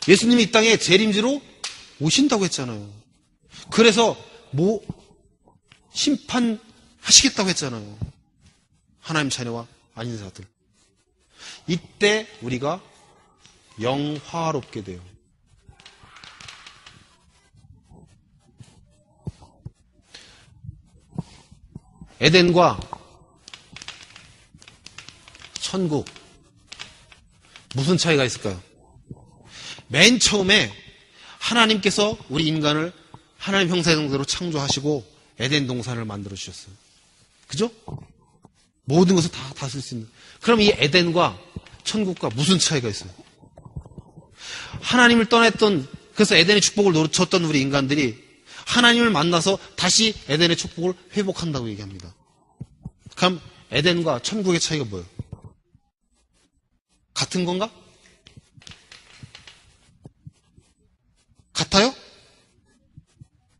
예수님이 이 땅에 재림지로 오신다고 했잖아요. 그래서 심판하시겠다고 했잖아요. 하나님 자녀와 아닌 자들. 이때 우리가 영화롭게 돼요. 에덴과 천국, 무슨 차이가 있을까요? 맨 처음에 하나님께서 우리 인간을 하나님 형상의 형태로 창조하시고 에덴 동산을 만들어 주셨어요. 그죠? 모든 것을 다 다스릴 수 있는. 그럼 이 에덴과 천국과 무슨 차이가 있어요? 하나님을 떠났던, 그래서 에덴의 축복을 놓쳤던 우리 인간들이 하나님을 만나서 다시 에덴의 축복을 회복한다고 얘기합니다. 그럼 에덴과 천국의 차이가 뭐예요? 같은 건가? 같아요?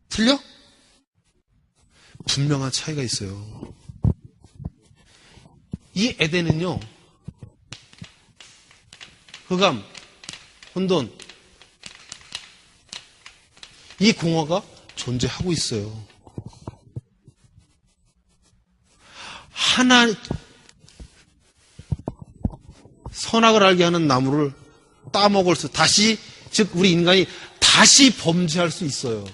틀려? 분명한 차이가 있어요. 이 에덴은요, 흑암, 혼돈, 이 공허가 존재하고 있어요. 선악을 알게 하는 나무를 따먹을 수, 다시, 즉, 우리 인간이 다시 범죄할 수 있어요.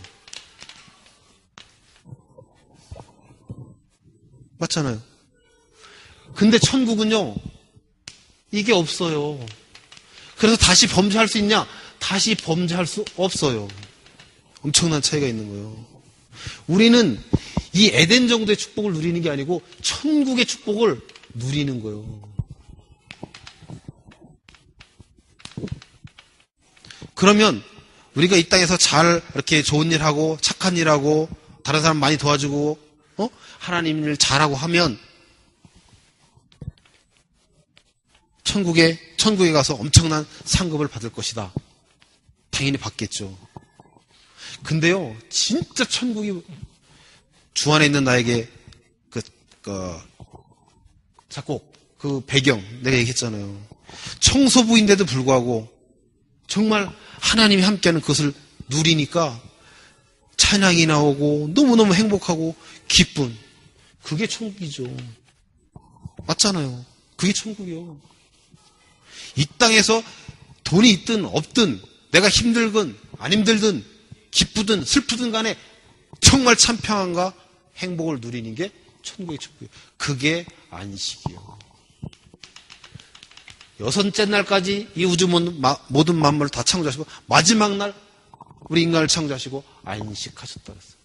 맞잖아요. 근데 천국은요, 이게 없어요. 그래서 다시 범죄할 수 있냐? 다시 범죄할 수 없어요. 엄청난 차이가 있는 거예요. 우리는 이 에덴 정도의 축복을 누리는 게 아니고 천국의 축복을 누리는 거예요. 그러면 우리가 이 땅에서 잘 이렇게 좋은 일 하고 착한 일 하고 다른 사람 많이 도와주고 하나님 일 잘하고 하면 천국에 가서 엄청난 상급을 받을 것이다. 당연히 받겠죠. 근데요, 진짜 천국이 주 안에 있는 나에게 작곡, 그 배경, 내가 얘기했잖아요. 청소부인데도 불구하고 정말 하나님이 함께하는 그것을 누리니까 찬양이 나오고 너무너무 행복하고 기쁜, 그게 천국이죠. 맞잖아요. 그게 천국이요. 이 땅에서 돈이 있든 없든 내가 힘들든 안 힘들든 기쁘든 슬프든 간에 정말 참 평안과 행복을 누리는 게 천국의 축복이에요. 그게 안식이요. 여섯째 날까지 이 우주 모든 만물을 다 창조하시고 마지막 날 우리 인간을 창조하시고 안식하셨다 그랬어요.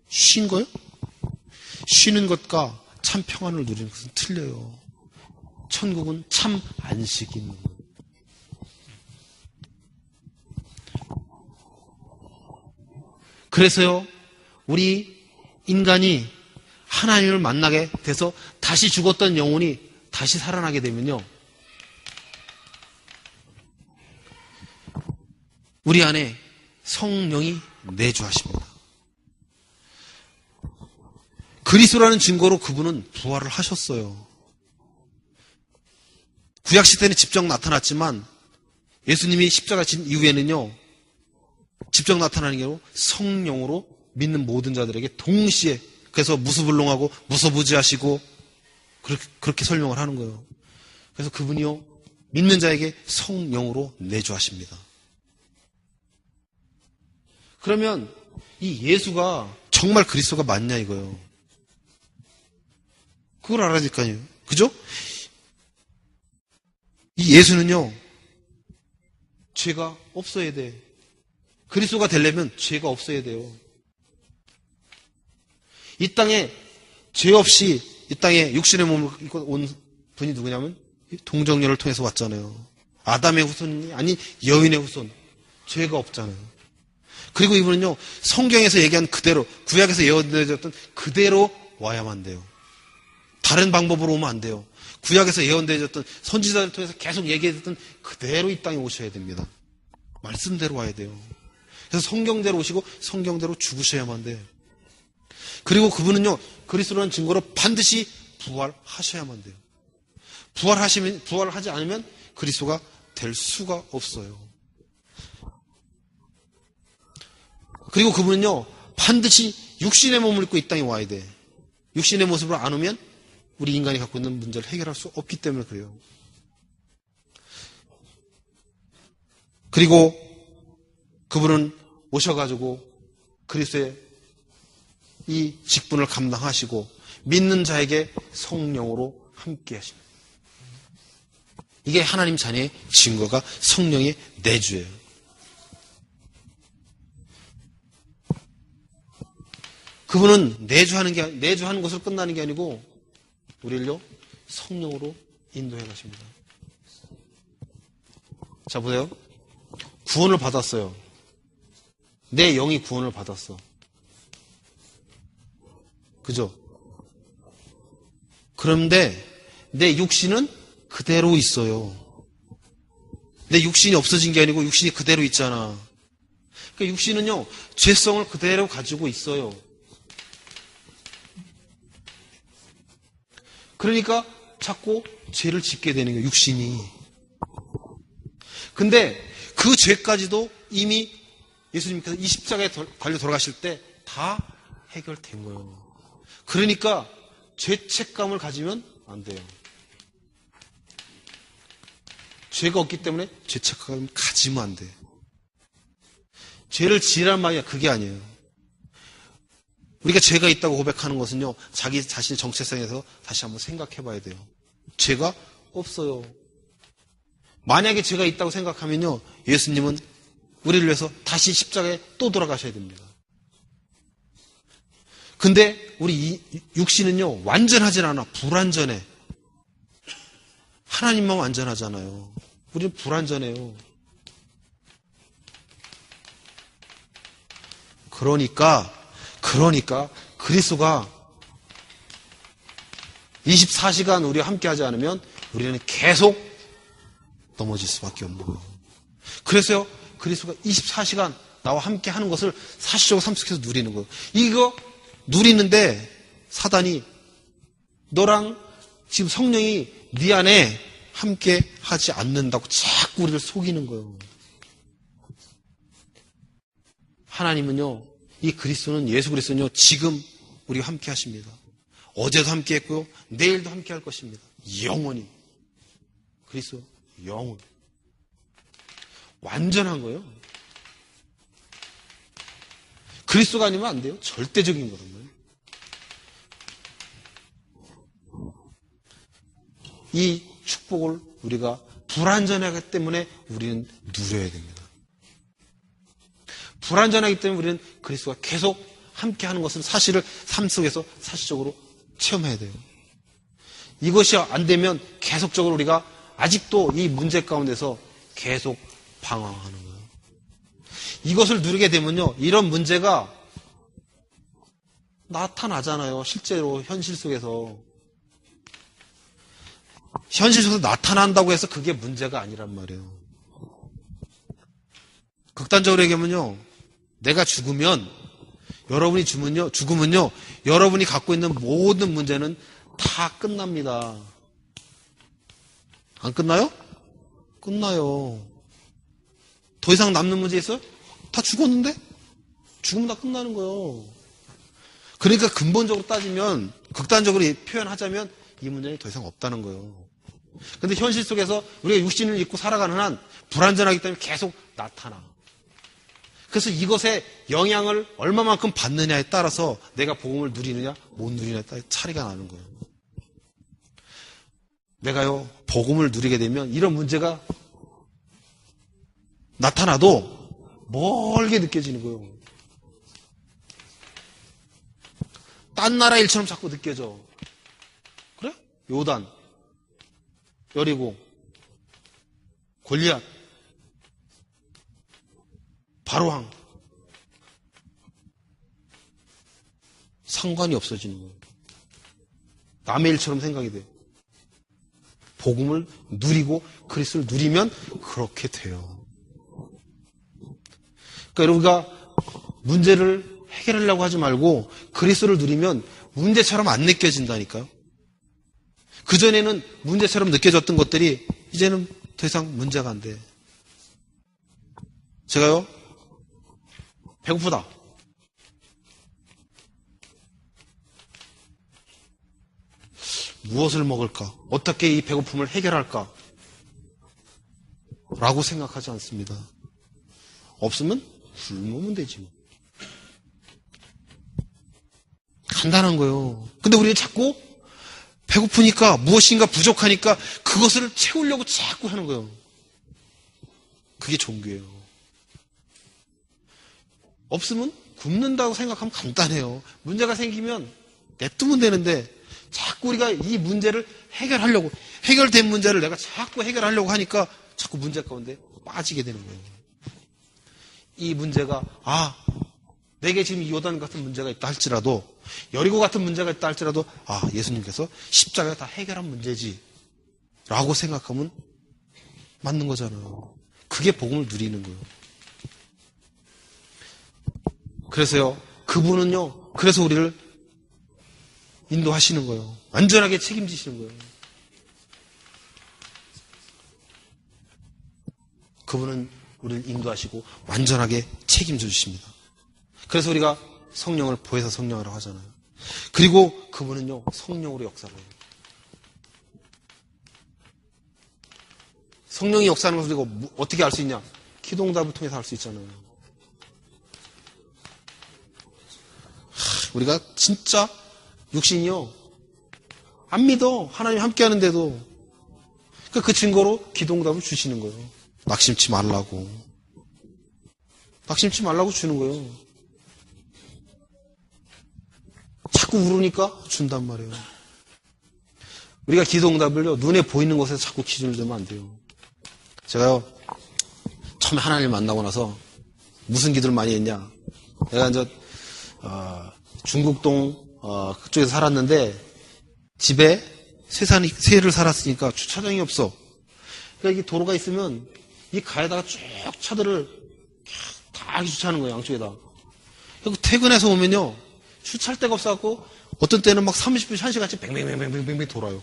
쉰 거요? 쉬는 것과 참 평안을 누리는 것은 틀려요. 천국은 참 안식이 있는 거예요. 그래서요, 우리 인간이 하나님을 만나게 돼서 다시 죽었던 영혼이 다시 살아나게 되면요, 우리 안에 성령이 내주하십니다. 그리스도라는 증거로 그분은 부활을 하셨어요. 구약시대는 직접 나타났지만 예수님이 십자가 진 이후에는요, 직접 나타나는 게 아니고 성령으로 믿는 모든 자들에게 동시에, 그래서 무수불능하고 무소부지하시고 그렇게 설명을 하는 거예요. 그래서 그분이요, 믿는 자에게 성령으로 내주하십니다. 그러면 이 예수가 정말 그리스도가 맞냐 이거예요. 그걸 알아야 될 거 아니에요. 그죠? 이 예수는요, 죄가 없어야 돼. 그리스도가 되려면 죄가 없어야 돼요. 이 땅에 죄 없이 이 땅에 육신의 몸을 입고 온 분이 누구냐면 동정녀를 통해서 왔잖아요. 아담의 후손이 아닌 여인의 후손. 죄가 없잖아요. 그리고 이분은요, 성경에서 얘기한 그대로, 구약에서 예언되었던 그대로 와야만 돼요. 다른 방법으로 오면 안 돼요. 구약에서 예언되어졌던 선지자를 통해서 계속 얘기해줬던 그대로 이 땅에 오셔야 됩니다. 말씀대로 와야 돼요. 그래서 성경대로 오시고 성경대로 죽으셔야만 돼요. 그리고 그분은요, 그리스도라는 증거로 반드시 부활하셔야만 돼요. 부활을 하지 않으면 그리스도가 될 수가 없어요. 그리고 그분은요, 반드시 육신의 몸을 입고 이 땅에 와야 돼. 육신의 모습으로 안 오면 우리 인간이 갖고 있는 문제를 해결할 수 없기 때문에 그래요. 그리고 그분은 오셔가지고 그리스도의 이 직분을 감당하시고 믿는 자에게 성령으로 함께 하십니다. 이게 하나님 자녀의 증거가 성령의 내주예요. 그분은 내주하는 것으로 끝나는 게 아니고 우리를요, 성령으로 인도해 가십니다. 자, 보세요. 구원을 받았어요. 내 영이 구원을 받았어. 그죠? 그런데 내 육신은 그대로 있어요. 내 육신이 없어진 게 아니고 육신이 그대로 있잖아. 그러니까 육신은요, 죄성을 그대로 가지고 있어요. 그러니까 자꾸 죄를 짓게 되는 거예요, 육신이. 근데 그 죄까지도 이미 예수님께서 이 십자가에 달려 돌아가실 때 다 해결된 거예요. 그러니까 죄책감을 가지면 안 돼요. 죄가 없기 때문에 죄책감을 가지면 안 돼요. 죄를 지으란 말이야, 그게 아니에요. 우리가 죄가 있다고 고백하는 것은요, 자기 자신의 정체성에서 다시 한번 생각해 봐야 돼요. 죄가 없어요. 만약에 죄가 있다고 생각하면요, 예수님은 우리를 위해서 다시 십자가에 또 돌아가셔야 됩니다. 근데 우리 육신은요, 완전하진 않아. 불완전해. 하나님만 완전하잖아요. 우리는 불완전해요. 그러니까 그리스도가 24시간 우리와 함께 하지 않으면 우리는 계속 넘어질 수밖에 없는 거예요. 그래서요, 그리스도가 24시간 나와 함께 하는 것을 사실적으로 삶 속에서 누리는 거예요. 이거 누리는데 사단이 너랑 지금 성령이 네 안에 함께 하지 않는다고 자꾸 우리를 속이는 거예요. 하나님은요, 이 그리스도는, 예수 그리스도는요, 지금 우리와 함께 하십니다. 어제도 함께 했고요, 내일도 함께 할 것입니다. 영원히. 그리스도 영원. 완전한 거예요. 그리스도가 아니면 안 돼요. 절대적인 거거든요. 이 축복을 우리가 불완전하기 때문에 우리는 누려야 됩니다. 불완전하기 때문에 우리는 그리스도가 계속 함께하는 것은 사실을 삶 속에서 사실적으로 체험해야 돼요. 이것이 안 되면 계속적으로 우리가 아직도 이 문제 가운데서 계속 방황하는 거예요. 이것을 누리게 되면요, 이런 문제가 나타나잖아요. 실제로 현실 속에서. 현실 속에서 나타난다고 해서 그게 문제가 아니란 말이에요. 극단적으로 얘기하면요. 내가 죽으면요, 여러분이 갖고 있는 모든 문제는 다 끝납니다. 안 끝나요? 끝나요. 더 이상 남는 문제 있어요? 다 죽었는데? 죽으면 다 끝나는 거예요. 그러니까 근본적으로 따지면, 극단적으로 표현하자면 이 문제는 더 이상 없다는 거예요. 근데 현실 속에서 우리가 육신을 입고 살아가는 한 불완전하기 때문에 계속 나타나. 그래서 이것에 영향을 얼마만큼 받느냐에 따라서 내가 복음을 누리느냐 못 누리느냐에 따라 차이가 나는 거예요. 내가요 복음을 누리게 되면 이런 문제가 나타나도 멀게 느껴지는 거예요. 딴 나라 일처럼 자꾸 느껴져. 그래? 요단, 여리고, 골리앗, 바로왕. 상관이 없어지는 거예요. 남의 일처럼 생각이 돼요. 복음을 누리고 그리스도를 누리면 그렇게 돼요. 그러니까 우리가 문제를 해결하려고 하지 말고 그리스도를 누리면 문제처럼 안 느껴진다니까요. 그전에는 문제처럼 느껴졌던 것들이 이제는 더 이상 문제가 안 돼. 제가요, 배고프다. 무엇을 먹을까? 어떻게 이 배고픔을 해결할까? 라고 생각하지 않습니다. 없으면 굶으면 되지 뭐. 간단한 거예요. 근데 우리는 자꾸 배고프니까 무엇인가 부족하니까 그것을 채우려고 자꾸 하는 거예요. 그게 종교예요. 없으면 굶는다고 생각하면 간단해요. 문제가 생기면 냅두면 되는데 자꾸 우리가 이 문제를 해결하려고, 해결된 문제를 내가 자꾸 해결하려고 하니까 자꾸 문제 가운데 빠지게 되는 거예요. 이 문제가 내게 지금 이 요단 같은 문제가 있다 할지라도, 여리고 같은 문제가 있다 할지라도 예수님께서 십자가가 다 해결한 문제지 라고 생각하면 맞는 거잖아요. 그게 복음을 누리는 거예요. 그래서요, 그분은요, 그래서 우리를 인도하시는 거예요. 완전하게 책임지시는 거예요. 그분은 우리를 인도하시고 완전하게 책임져 주십니다. 그래서 우리가 성령을 보혜사 성령이라고 하잖아요. 그리고 그분은요, 성령으로 역사를 해요. 성령이 역사하는 것을 우리가 어떻게 알 수 있냐? 기도응답을 통해서 알 수 있잖아요. 우리가 진짜 육신이요, 안 믿어. 하나님 함께 하는데도. 그러니까 그 증거로 기도응답을 주시는 거예요. 낙심치 말라고. 낙심치 말라고 주는 거예요. 자꾸 울으니까 준단 말이에요. 우리가 기도응답을요, 눈에 보이는 곳에서 자꾸 기준을 두면 안 돼요. 제가요, 처음에 하나님을 만나고 나서 무슨 기도를 많이 했냐. 내가 이제 중국동 그쪽에서 살았는데 집에 새를 살았으니까 주차장이 없어. 그러니까 이게 도로가 있으면 이 가에다가 쭉 차들을 다 주차하는 거예요, 양쪽에다. 그리고 퇴근해서 오면요, 주차할 데가 없어갖고 어떤 때는 막 30분, 1시간씩 뱅뱅뱅뱅뱅뱅 돌아요.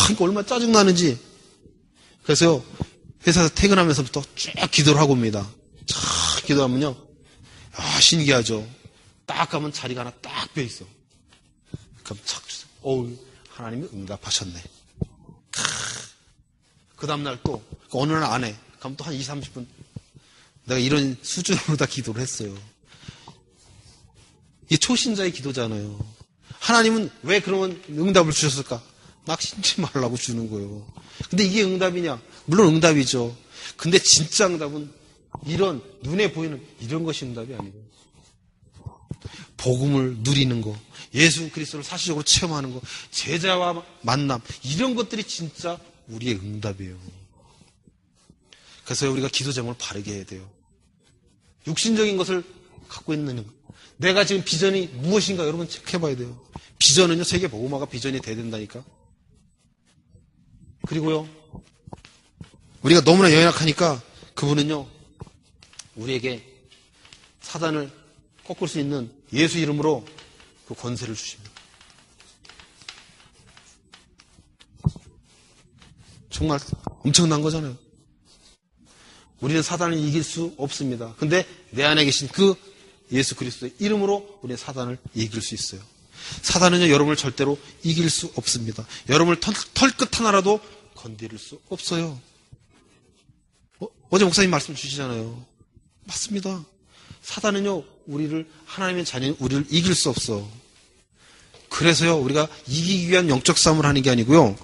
그러니까 얼마나 짜증나는지. 그래서 회사에서 퇴근하면서부터 쭉 기도를 하고 옵니다. 쫙 기도하면요, 신기하죠. 딱 가면 자리가 하나 딱 비어있어. 그럼 착 주세요. 하나님이 응답하셨네. 그 다음날 또, 어느 날 안 해. 그럼 또 한 20, 30분. 내가 이런 수준으로 다 기도를 했어요. 이게 초신자의 기도잖아요. 하나님은 왜 그러면 응답을 주셨을까? 낙심치 말라고 주는 거예요. 근데 이게 응답이냐? 물론 응답이죠. 근데 진짜 응답은 이런 눈에 보이는 이런 것이 응답이 아니고 복음을 누리는 거, 예수 그리스도를 사실적으로 체험하는 거, 제자와 만남, 이런 것들이 진짜 우리의 응답이에요. 그래서 우리가 기도 제목을 바르게 해야 돼요. 육신적인 것을 갖고 있는 내가 지금 비전이 무엇인가 여러분 체크해봐야 돼요. 비전은요, 세계복음화가 비전이 돼야 된다니까. 그리고요, 우리가 너무나 연약하니까 그분은요, 우리에게 사단을 꺾을 수 있는 예수 이름으로 그 권세를 주십니다. 정말 엄청난 거잖아요. 우리는 사단을 이길 수 없습니다. 근데 내 안에 계신 그 예수 그리스도의 이름으로 우리는 사단을 이길 수 있어요. 사단은요, 여러분을 절대로 이길 수 없습니다. 여러분을 털끝 하나라도 건드릴 수 없어요. 어제 목사님 말씀 주시잖아요. 맞습니다. 사단은요, 우리를, 하나님의 자녀인 우리를 이길 수 없어. 그래서요, 우리가 이기기 위한 영적 싸움을 하는 게 아니고요,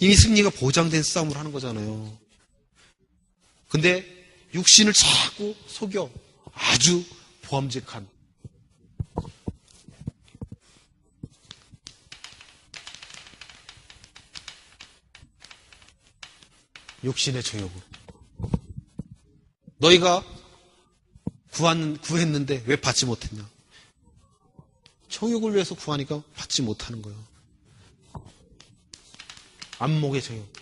이미 승리가 보장된 싸움을 하는 거잖아요. 근데 육신을 자꾸 속여 아주 보암직한 육신의 정욕으로 너희가 구했는데 왜 받지 못했냐? 정욕을 위해서 구하니까 받지 못하는 거예요. 안목의 정욕,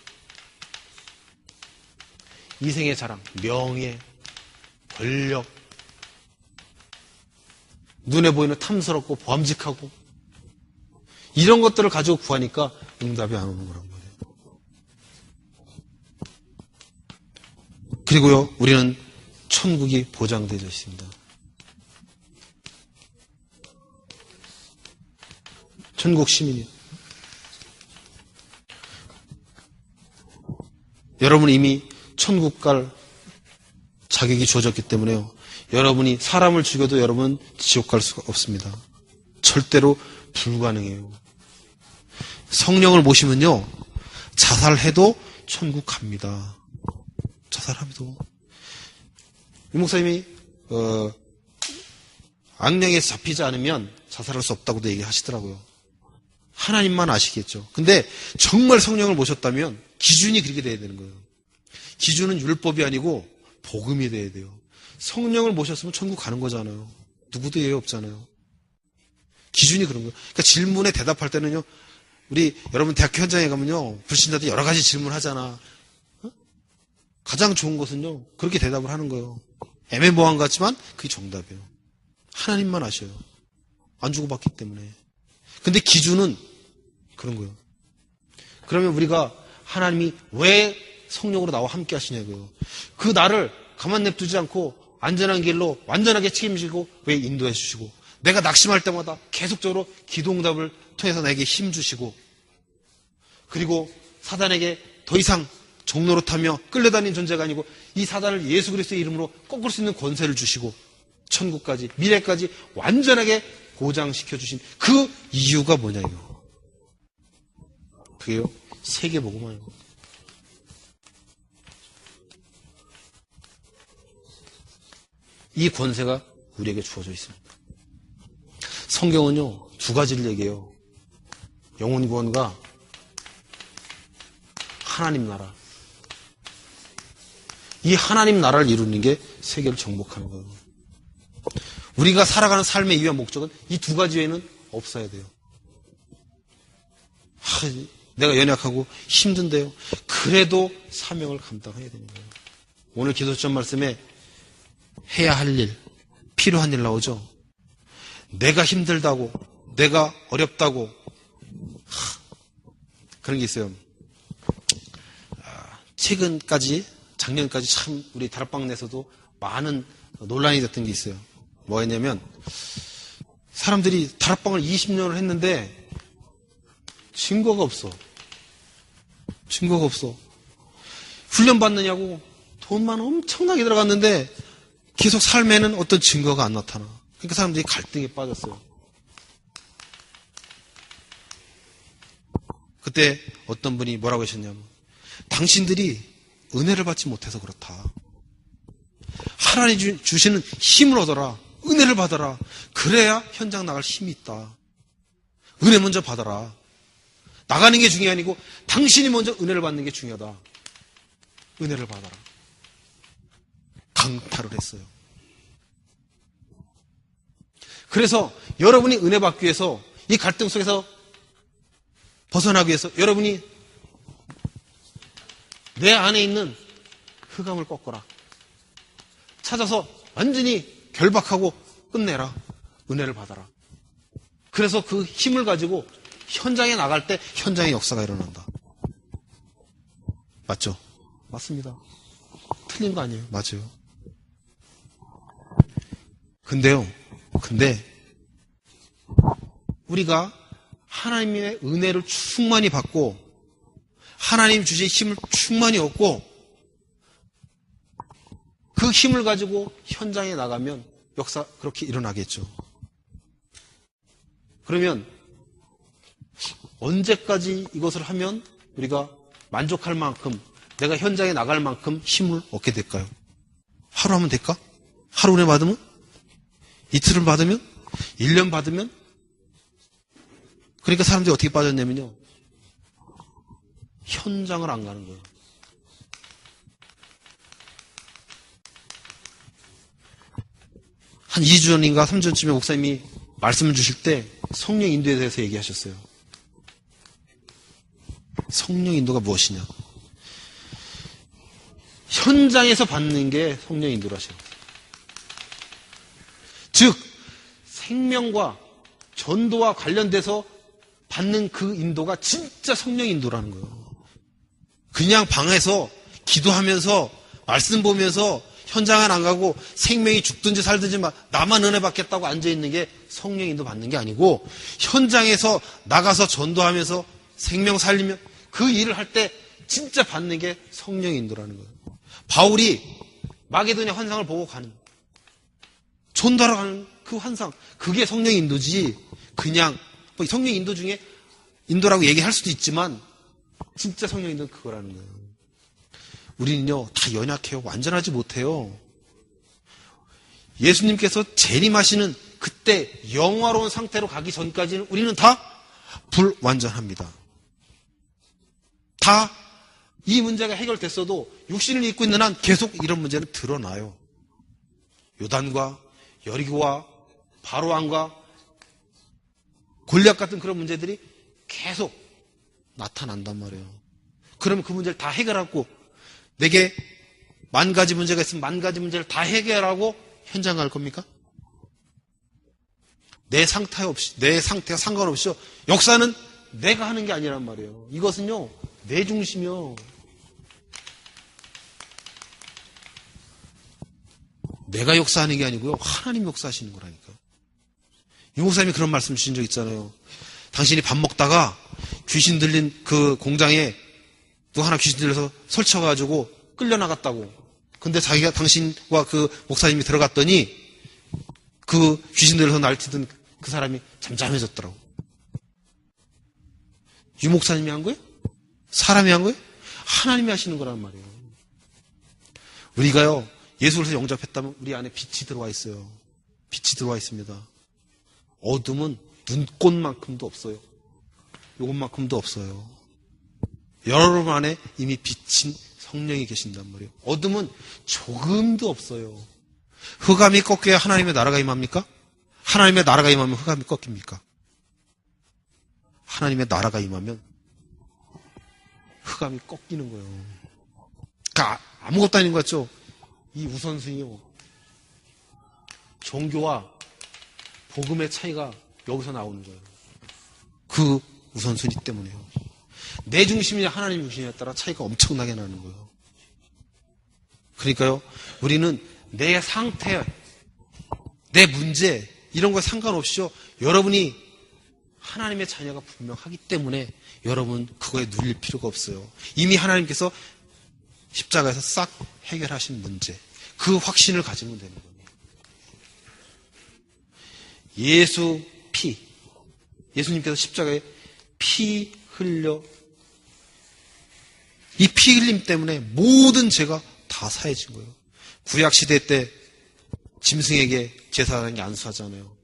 이생의 자랑, 명예, 권력, 눈에 보이는 탐스럽고 보암직하고 이런 것들을 가지고 구하니까 응답이 안 오는 거란 말이에요. 그리고요, 우리는 천국이 보장되어 있습니다. 천국 시민이요. 여러분은 이미 천국 갈 자격이 주어졌기 때문에요. 여러분이 사람을 죽여도 여러분 지옥 갈 수가 없습니다. 절대로 불가능해요. 성령을 모시면요, 자살해도 천국 갑니다. 자살해도. 이 목사님이 악령에 잡히지 않으면 자살할 수 없다고도 얘기하시더라고요. 하나님만 아시겠죠. 근데 정말 성령을 모셨다면 기준이 그렇게 돼야 되는 거예요. 기준은 율법이 아니고 복음이 돼야 돼요. 성령을 모셨으면 천국 가는 거잖아요. 누구도 예외 없잖아요. 기준이 그런 거예요. 그러니까 질문에 대답할 때는요, 우리 여러분 대학교 현장에 가면요, 불신자들 여러 가지 질문하잖아. 가장 좋은 것은요, 그렇게 대답을 하는 거예요. 애매모호한 것 같지만 그게 정답이에요. 하나님만 아셔요. 안 주고받기 때문에. 근데 기준은 그런 거예요. 그러면 우리가 하나님이 왜 성령으로 나와 함께 하시냐고요. 그 나를 가만 냅두지 않고 안전한 길로 완전하게 책임지고 왜 인도해 주시고, 내가 낙심할 때마다 계속적으로 기도응답을 통해서 나에게 힘 주시고, 그리고 사단에게 더 이상 종노릇하며 끌려다니는 존재가 아니고 이 사단을 예수 그리스도의 이름으로 꺾을 수 있는 권세를 주시고 천국까지, 미래까지 완전하게 보장시켜 주신 그 이유가 뭐냐고요. 그게요, 세계복음화예요. 이 권세가 우리에게 주어져 있습니다. 성경은요, 두 가지를 얘기해요. 영혼 구원과 하나님 나라. 이 하나님 나라를 이루는 게 세계를 정복하는 거예요. 우리가 살아가는 삶의 이유와 목적은 이 두 가지 외에는 없어야 돼요. 내가 연약하고 힘든데요. 그래도 사명을 감당해야 되는 거예요. 오늘 기도점 말씀에 해야 할 일, 필요한 일 나오죠. 내가 힘들다고, 내가 어렵다고, 그런 게 있어요. 최근까지, 작년까지 참 우리 다락방 내에서도 많은 논란이 됐던 게 있어요. 뭐였냐면, 사람들이 다락방을 20년을 했는데 증거가 없어. 증거가 없어. 훈련 받느냐고 돈만 엄청나게 들어갔는데 계속 삶에는 어떤 증거가 안 나타나. 그러니까 사람들이 갈등에 빠졌어요. 그때 어떤 분이 뭐라고 하셨냐면, 당신들이 은혜를 받지 못해서 그렇다. 하나님 주시는 힘을 얻어라. 은혜를 받아라. 그래야 현장 나갈 힘이 있다. 은혜 먼저 받아라. 나가는 게 중요한 게 아니고 당신이 먼저 은혜를 받는 게 중요하다. 은혜를 받아라. 강탈을 했어요. 그래서 여러분이 은혜 받기 위해서 이 갈등 속에서 벗어나기 위해서 여러분이 내 안에 있는 흑암을 꺾어라. 찾아서 완전히 결박하고 끝내라. 은혜를 받아라. 그래서 그 힘을 가지고 현장에 나갈 때 현장의 역사가 일어난다. 맞죠? 맞습니다. 틀린 거 아니에요. 맞아요. 근데 우리가 하나님의 은혜를 충만히 받고 하나님 주신 힘을 충만히 얻고 그 힘을 가지고 현장에 나가면 역사 그렇게 일어나겠죠. 그러면 언제까지 이것을 하면 우리가 만족할 만큼 내가 현장에 나갈 만큼 힘을 얻게 될까요? 하루 하면 될까? 하루 은혜 받으면? 이틀을 받으면? 1년 받으면? 그러니까 사람들이 어떻게 빠졌냐면요. 현장을 안 가는 거예요. 한 2주 전인가 3주 전쯤에 목사님이 말씀을 주실 때 성령 인도에 대해서 얘기하셨어요. 성령 인도가 무엇이냐? 현장에서 받는 게 성령 인도라셔요. 즉 생명과 전도와 관련돼서 받는 그 인도가 진짜 성령 인도라는 거예요. 그냥 방에서 기도하면서 말씀 보면서 현장은 안 가고 생명이 죽든지 살든지 나만 은혜 받겠다고 앉아있는 게 성령 인도 받는 게 아니고 현장에서 나가서 전도하면서 생명 살리며 그 일을 할 때 진짜 받는 게 성령 인도라는 거예요. 바울이 마게도냐 환상을 보고 가는 전도하러 가는 그 환상 그게 성령 인도지 그냥 뭐 성령 인도 중에 인도라고 얘기할 수도 있지만 진짜 성령 인도는 그거라는 거예요. 우리는요 다 연약해요. 완전하지 못해요. 예수님께서 재림하시는 그때 영화로운 상태로 가기 전까지는 우리는 다 불완전합니다. 다 이 문제가 해결됐어도 육신을 입고 있는 한 계속 이런 문제는 드러나요. 요단과 여리고와 바로왕과 골리앗 같은 그런 문제들이 계속 나타난단 말이에요. 그러면 그 문제를 다 해결하고 내게 10,000가지 문제가 있으면 10,000가지 문제를 다 해결하고 현장 갈 겁니까? 내 상태가 상관없이 역사는 내가 하는 게 아니란 말이에요. 이것은요 내 중심이요. 내가 역사하는 게 아니고요. 하나님 역사하시는 거라니까. 유 목사님이 그런 말씀 주신 적 있잖아요. 당신이 밥 먹다가 귀신 들린 그 공장에 또 하나 귀신 들려서 설쳐가지고 끌려나갔다고. 근데 당신과 그 목사님이 들어갔더니 그 귀신 들려서 날뛰던 그 사람이 잠잠해졌더라고. 유 목사님이 한 거예요? 사람이 한 거예요? 하나님이 하시는 거란 말이에요. 우리가요, 예수를 영접했다면 우리 안에 빛이 들어와 있어요. 빛이 들어와 있습니다. 어둠은 눈꽃만큼도 없어요. 요것만큼도 없어요. 여러분 안에 이미 빛인 성령이 계신단 말이에요. 어둠은 조금도 없어요. 흑암이 꺾여야 하나님의 나라가 임합니까? 하나님의 나라가 임하면 흑암이 꺾입니까? 하나님의 나라가 임하면 흑암이 꺾이는 거예요. 그러니까 아무것도 아닌 것 같죠? 이 우선순위요. 종교와 복음의 차이가 여기서 나오는 거예요. 그 우선순위 때문에요. 내 중심이냐 하나님 중심이냐에 따라 차이가 엄청나게 나는 거예요. 그러니까요. 우리는 내 상태, 내 문제 이런 거에 상관없이요. 여러분이 하나님의 자녀가 분명하기 때문에 여러분 그거에 눌릴 필요가 없어요. 이미 하나님께서 십자가에서 싹 해결하신 문제, 그 확신을 가지면 되는 겁니다. 예수님께서 십자가에 피 흘려 이 피 흘림 때문에 모든 죄가 다 사해진 거예요. 구약시대 때 짐승에게 제사하는 게 안수하잖아요.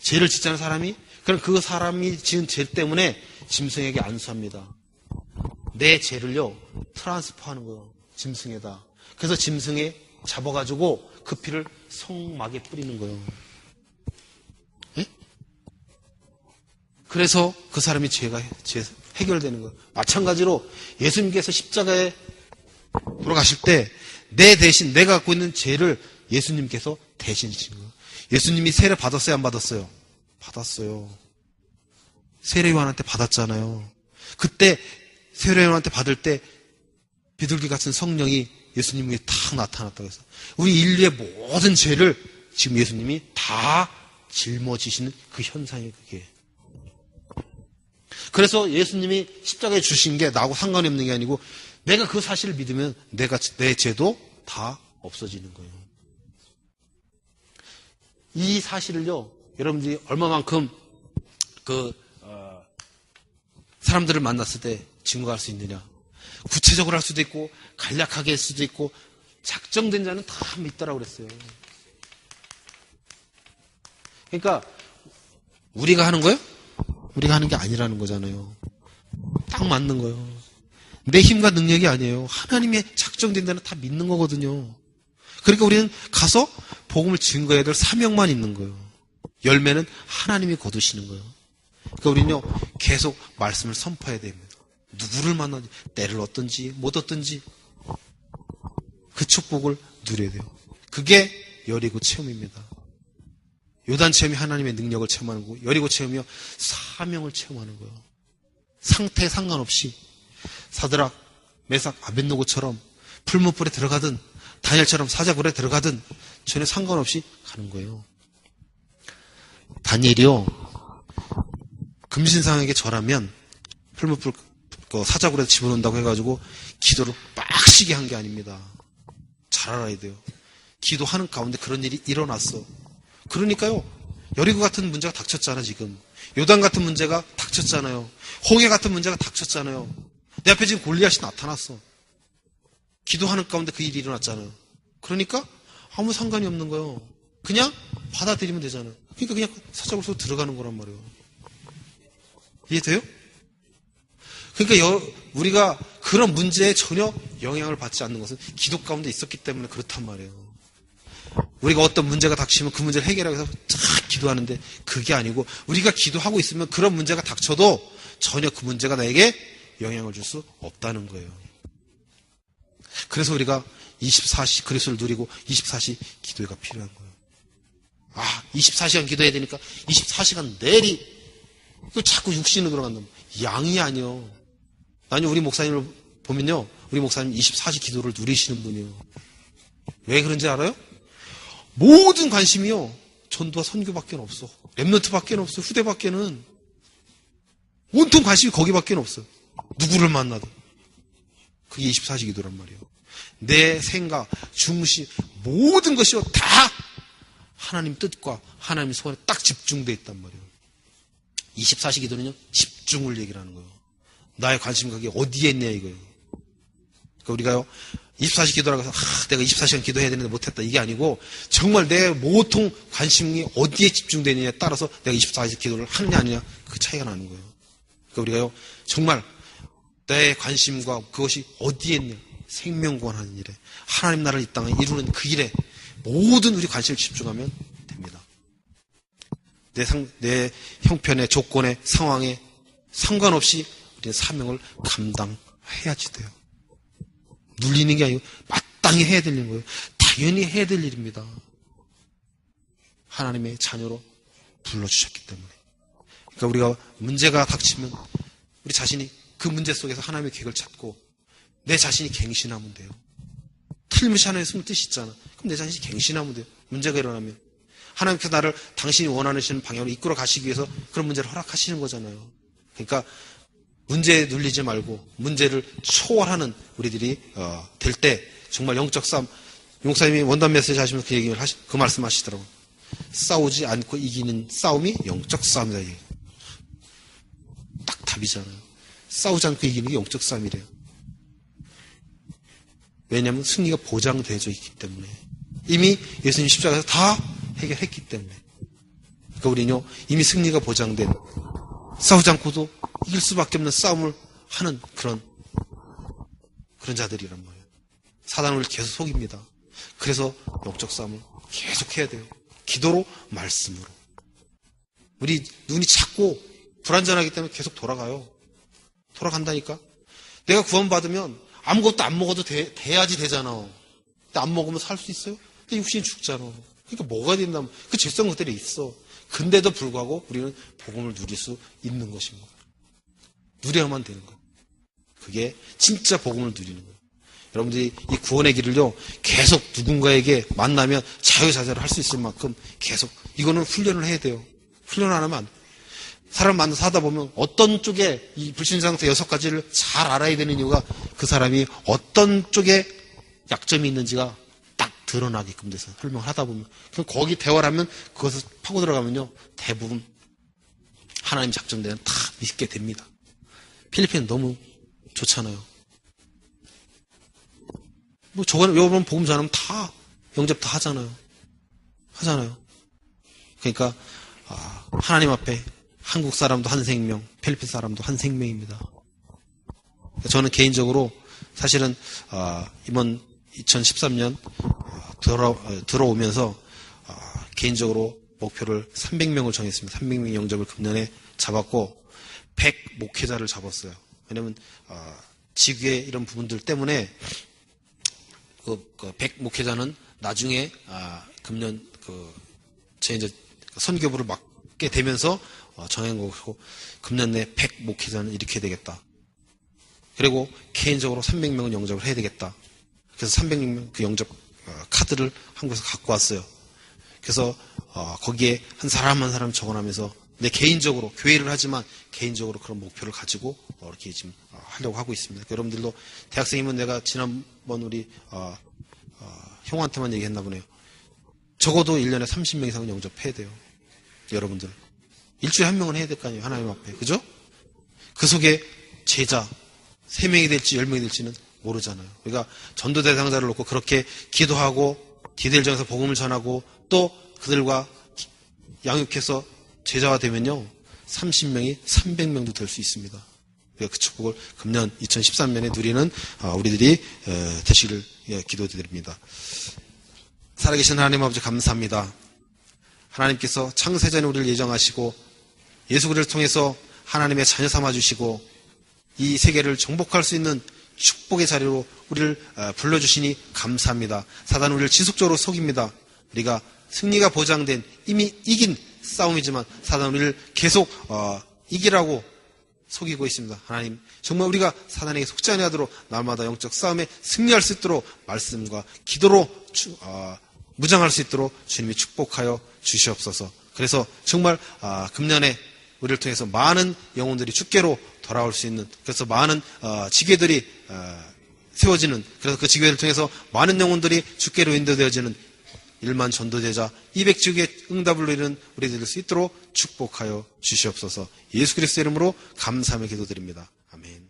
죄를 짓지 않은 사람이 그럼 그 사람이 지은 죄 때문에 짐승에게 안수합니다. 내 죄를요 트랜스퍼하는 거예요. 짐승에다. 그래서 짐승에 잡아가지고 그 피를 성막에 뿌리는 거예요. 그래서 그 사람이 해결되는 거예요. 마찬가지로 예수님께서 십자가에 돌아가실 때 내 대신 내가 갖고 있는 죄를 예수님께서 대신 지신 거예요. 예수님이 세례 받았어요? 안 받았어요? 받았어요. 세례 요한한테 받았잖아요. 그때 세례 요한한테 받을 때 비둘기 같은 성령이 예수님에게 탁 나타났다고 해서 우리 인류의 모든 죄를 지금 예수님이 다 짊어지시는 그 현상이 그게. 그래서 예수님이 십자가에 주신 게 나하고 상관이 없는 게 아니고 내가 그 사실을 믿으면 내 죄도 다 없어지는 거예요. 이 사실을요, 여러분들이 얼마만큼 사람들을 만났을 때 증거할 수 있느냐. 구체적으로 할 수도 있고 간략하게 할 수도 있고 작정된 자는 다 믿더라고 그랬어요. 그러니까 우리가 하는 거예요? 우리가 하는 게 아니라는 거잖아요. 딱 맞는 거예요. 내 힘과 능력이 아니에요. 하나님의 작정된 자는 다 믿는 거거든요. 그러니까 우리는 가서 복음을 증거해야 될 사명만 있는 거예요. 열매는 하나님이 거두시는 거예요. 그러니까 우리는요 계속 말씀을 선포해야 됩니다. 누구를 만나든지 때를 얻든지 못 얻든지 그 축복을 누려야 돼요. 그게 여리고 체험입니다. 요단 체험이 하나님의 능력을 체험하는 거고 여리고 체험이요 사명을 체험하는 거예요. 상태에 상관없이 사드락, 메삭, 아벳노고처럼 풀무불에 들어가든 다니엘처럼 사자굴에 들어가든 전혀 상관없이 가는 거예요. 다니엘이요 금신상에게 절하면 풀무불 사자굴에 집어넣는다고 해가지고 기도를 빡시게 한 게 아닙니다. 잘 알아야 돼요. 기도하는 가운데 그런 일이 일어났어. 그러니까요 여리고 같은 문제가 닥쳤잖아. 지금 요단 같은 문제가 닥쳤잖아요. 홍해 같은 문제가 닥쳤잖아요. 내 앞에 지금 골리앗이 나타났어. 기도하는 가운데 그 일이 일어났잖아요. 그러니까 아무 상관이 없는 거예요. 그냥 받아들이면 되잖아요. 그러니까 그냥 사자굴 속으로 들어가는 거란 말이에요. 이해돼요? 그러니까 우리가 그런 문제에 전혀 영향을 받지 않는 것은 기도 가운데 있었기 때문에 그렇단 말이에요. 우리가 어떤 문제가 닥치면 그 문제를 해결하기 위해서 쫙 기도하는데 그게 아니고 우리가 기도하고 있으면 그런 문제가 닥쳐도 전혀 그 문제가 나에게 영향을 줄 수 없다는 거예요. 그래서 우리가 24시 그리스도를 누리고 24시 기도가 필요한 거예요. 24시간 기도해야 되니까 24시간 내리 또 자꾸 육신으로 들어간다. 양이 아니요. 아니 우리 목사님을 보면요. 우리 목사님 24시 기도를 누리시는 분이에요. 왜 그런지 알아요? 모든 관심이요. 전도와 선교밖에 없어. 랩런트밖에 없어. 후대밖에는. 온통 관심이 거기밖에 없어요. 누구를 만나도. 그게 24시 기도란 말이에요. 내 생각, 중심, 모든 것이 다 하나님 뜻과 하나님 소원에 딱 집중되어 있단 말이에요. 24시 기도는요, 집중을 얘기를 하는 거예요. 나의 관심각이 어디에 있냐 이거예요. 그러니까 우리가요, 24시 기도라고 해서 내가 24시간 기도해야 되는데 못했다 이게 아니고 정말 내 모통 관심이 어디에 집중되느냐에 따라서 내가 24시 기도를 하느냐 아니냐 그 차이가 나는 거예요. 그러니까 우리가요 정말 내 관심과 그것이 어디에 있냐 생명구원하는 일에 하나님 나라를 이 땅에 이루는 그 일에 모든 우리 관심을 집중하면 됩니다. 내 형편에 조건에 상황에 상관없이 우리는 사명을 감당해야지 돼요. 눌리는 게 아니고 마땅히 해야 될 일인 거예요. 당연히 해야 될 일입니다. 하나님의 자녀로 불러주셨기 때문에. 그러니까 우리가 문제가 닥치면 우리 자신이 그 문제 속에서 하나님의 계획을 찾고 내 자신이 갱신하면 돼요. 틀림없이 하나님의 숨은 뜻이 있잖아. 그럼 내 자신이 갱신하면 돼요. 문제가 일어나면. 하나님께서 나를 당신이 원하시는 방향으로 이끌어 가시기 위해서 그런 문제를 허락하시는 거잖아요. 그러니까 문제에 눌리지 말고 문제를 초월하는 우리들이 될 때 정말 영적 싸움, 용사님이 원단 메시지 하시면서 그 말씀하시더라고요. 싸우지 않고 이기는 싸움이 영적 싸움이다. 이게. 딱 답이잖아요. 싸우지 않고 이기는 게 영적 싸움이래요. 왜냐하면 승리가 보장되어져 있기 때문에. 이미 예수님 십자가에서 다 해결했기 때문에. 그러니까 우리는요, 이미 승리가 보장된 싸우지 않고도 이길 수밖에 없는 싸움을 하는 그런 자들이란 말이에요. 사단을 계속 속입니다. 그래서 영적 싸움을 계속 해야 돼요. 기도로, 말씀으로. 우리 눈이 자꾸 불완전하기 때문에 계속 돌아가요. 돌아간다니까. 내가 구원받으면 아무것도 안 먹어도 돼야지 되잖아. 근데 안 먹으면 살 수 있어요? 근데 육신이 죽잖아. 그러니까 뭐가 된다면 그 죄성 그대로 있어. 근데도 불구하고 우리는 복음을 누릴 수 있는 것입니다. 누려야만 되는 거예요. 그게 진짜 복음을 누리는 거예요. 여러분들이 이 구원의 길을요, 계속 누군가에게 만나면 자유자재로 할 수 있을 만큼 계속, 이거는 훈련을 해야 돼요. 훈련을 안 하면 안 돼요. 사람 만나서 하다 보면 어떤 쪽에 이 불신상태 6가지를 잘 알아야 되는 이유가 그 사람이 어떤 쪽에 약점이 있는지가 딱 드러나게끔 돼서 설명을 하다 보면, 그럼 거기 대화를 하면 그것을 파고 들어가면요, 대부분 하나님 작전대는 다 믿게 됩니다. 필리핀은 너무 좋잖아요. 뭐 저거는 여러분 복음 전하면 다 영접 다 하잖아요. 그러니까 하나님 앞에 한국 사람도 한 생명, 필리핀 사람도 한 생명입니다. 저는 개인적으로 사실은 이번 2013년 들어오면서 개인적으로 목표를 300명을 정했습니다. 300명 영접을 금년에 잡았고 100 목회자를 잡았어요. 왜냐하면 지구의 이런 부분들 때문에 그 100 목회자는 나중에 금년 제 이제 선교부를 맡게 되면서 정한 거고, 금년 내 100 목회자는 이렇게 되겠다. 그리고 개인적으로 300명은 영접을 해야 되겠다. 그래서 300명 그 영접 카드를 한국에서 갖고 왔어요. 그래서 거기에 한 사람 한 사람 적어놔면서 내 개인적으로 교회를 하지만 개인적으로 그런 목표를 가지고 이렇게 지금 하려고 하고 있습니다. 여러분들도 대학생이면 내가 지난번 우리 형한테만 얘기했나 보네요. 적어도 1년에 30명 이상은 영접해야 돼요. 여러분들 일주일에 한 명은 해야 될 거 아니에요. 하나님 앞에. 그죠? 그 속에 제자 3명이 될지 10명이 될지는 모르잖아요. 그러니까 전도 대상자를 놓고 그렇게 기도하고 디델정에서 복음을 전하고 또 그들과 양육해서 제자가 되면요 30명이 300명도 될 수 있습니다. 그러니까 그 축복을 금년 2013년에 누리는 우리들이 되시기를 기도드립니다. 살아계신 하나님 아버지 감사합니다. 하나님께서 창세전에 우리를 예정하시고 예수 그리스도를 통해서 하나님의 자녀 삼아주시고 이 세계를 정복할 수 있는 축복의 자리로 우리를 불러주시니 감사합니다. 사단은 우리를 지속적으로 속입니다. 우리가 승리가 보장된 이미 이긴 싸움이지만 사단은 우리를 계속 이기라고 속이고 있습니다. 하나님 정말 우리가 사단에게 속지 아니하도록 날마다 영적 싸움에 승리할 수 있도록 말씀과 기도로 무장할 수 있도록 주님이 축복하여 주시옵소서. 그래서 정말 금년에 우리를 통해서 많은 영혼들이 주께로 돌아올 수 있는, 그래서 많은 지교들이 세워지는, 그래서 그 지교회를 통해서 많은 영혼들이 주께로 인도되어지는 1만 전도제자 200지교의 응답을 누리는 우리들 될 수 있도록 축복하여 주시옵소서. 예수 그리스도의 이름으로 감사하며 기도드립니다. 아멘.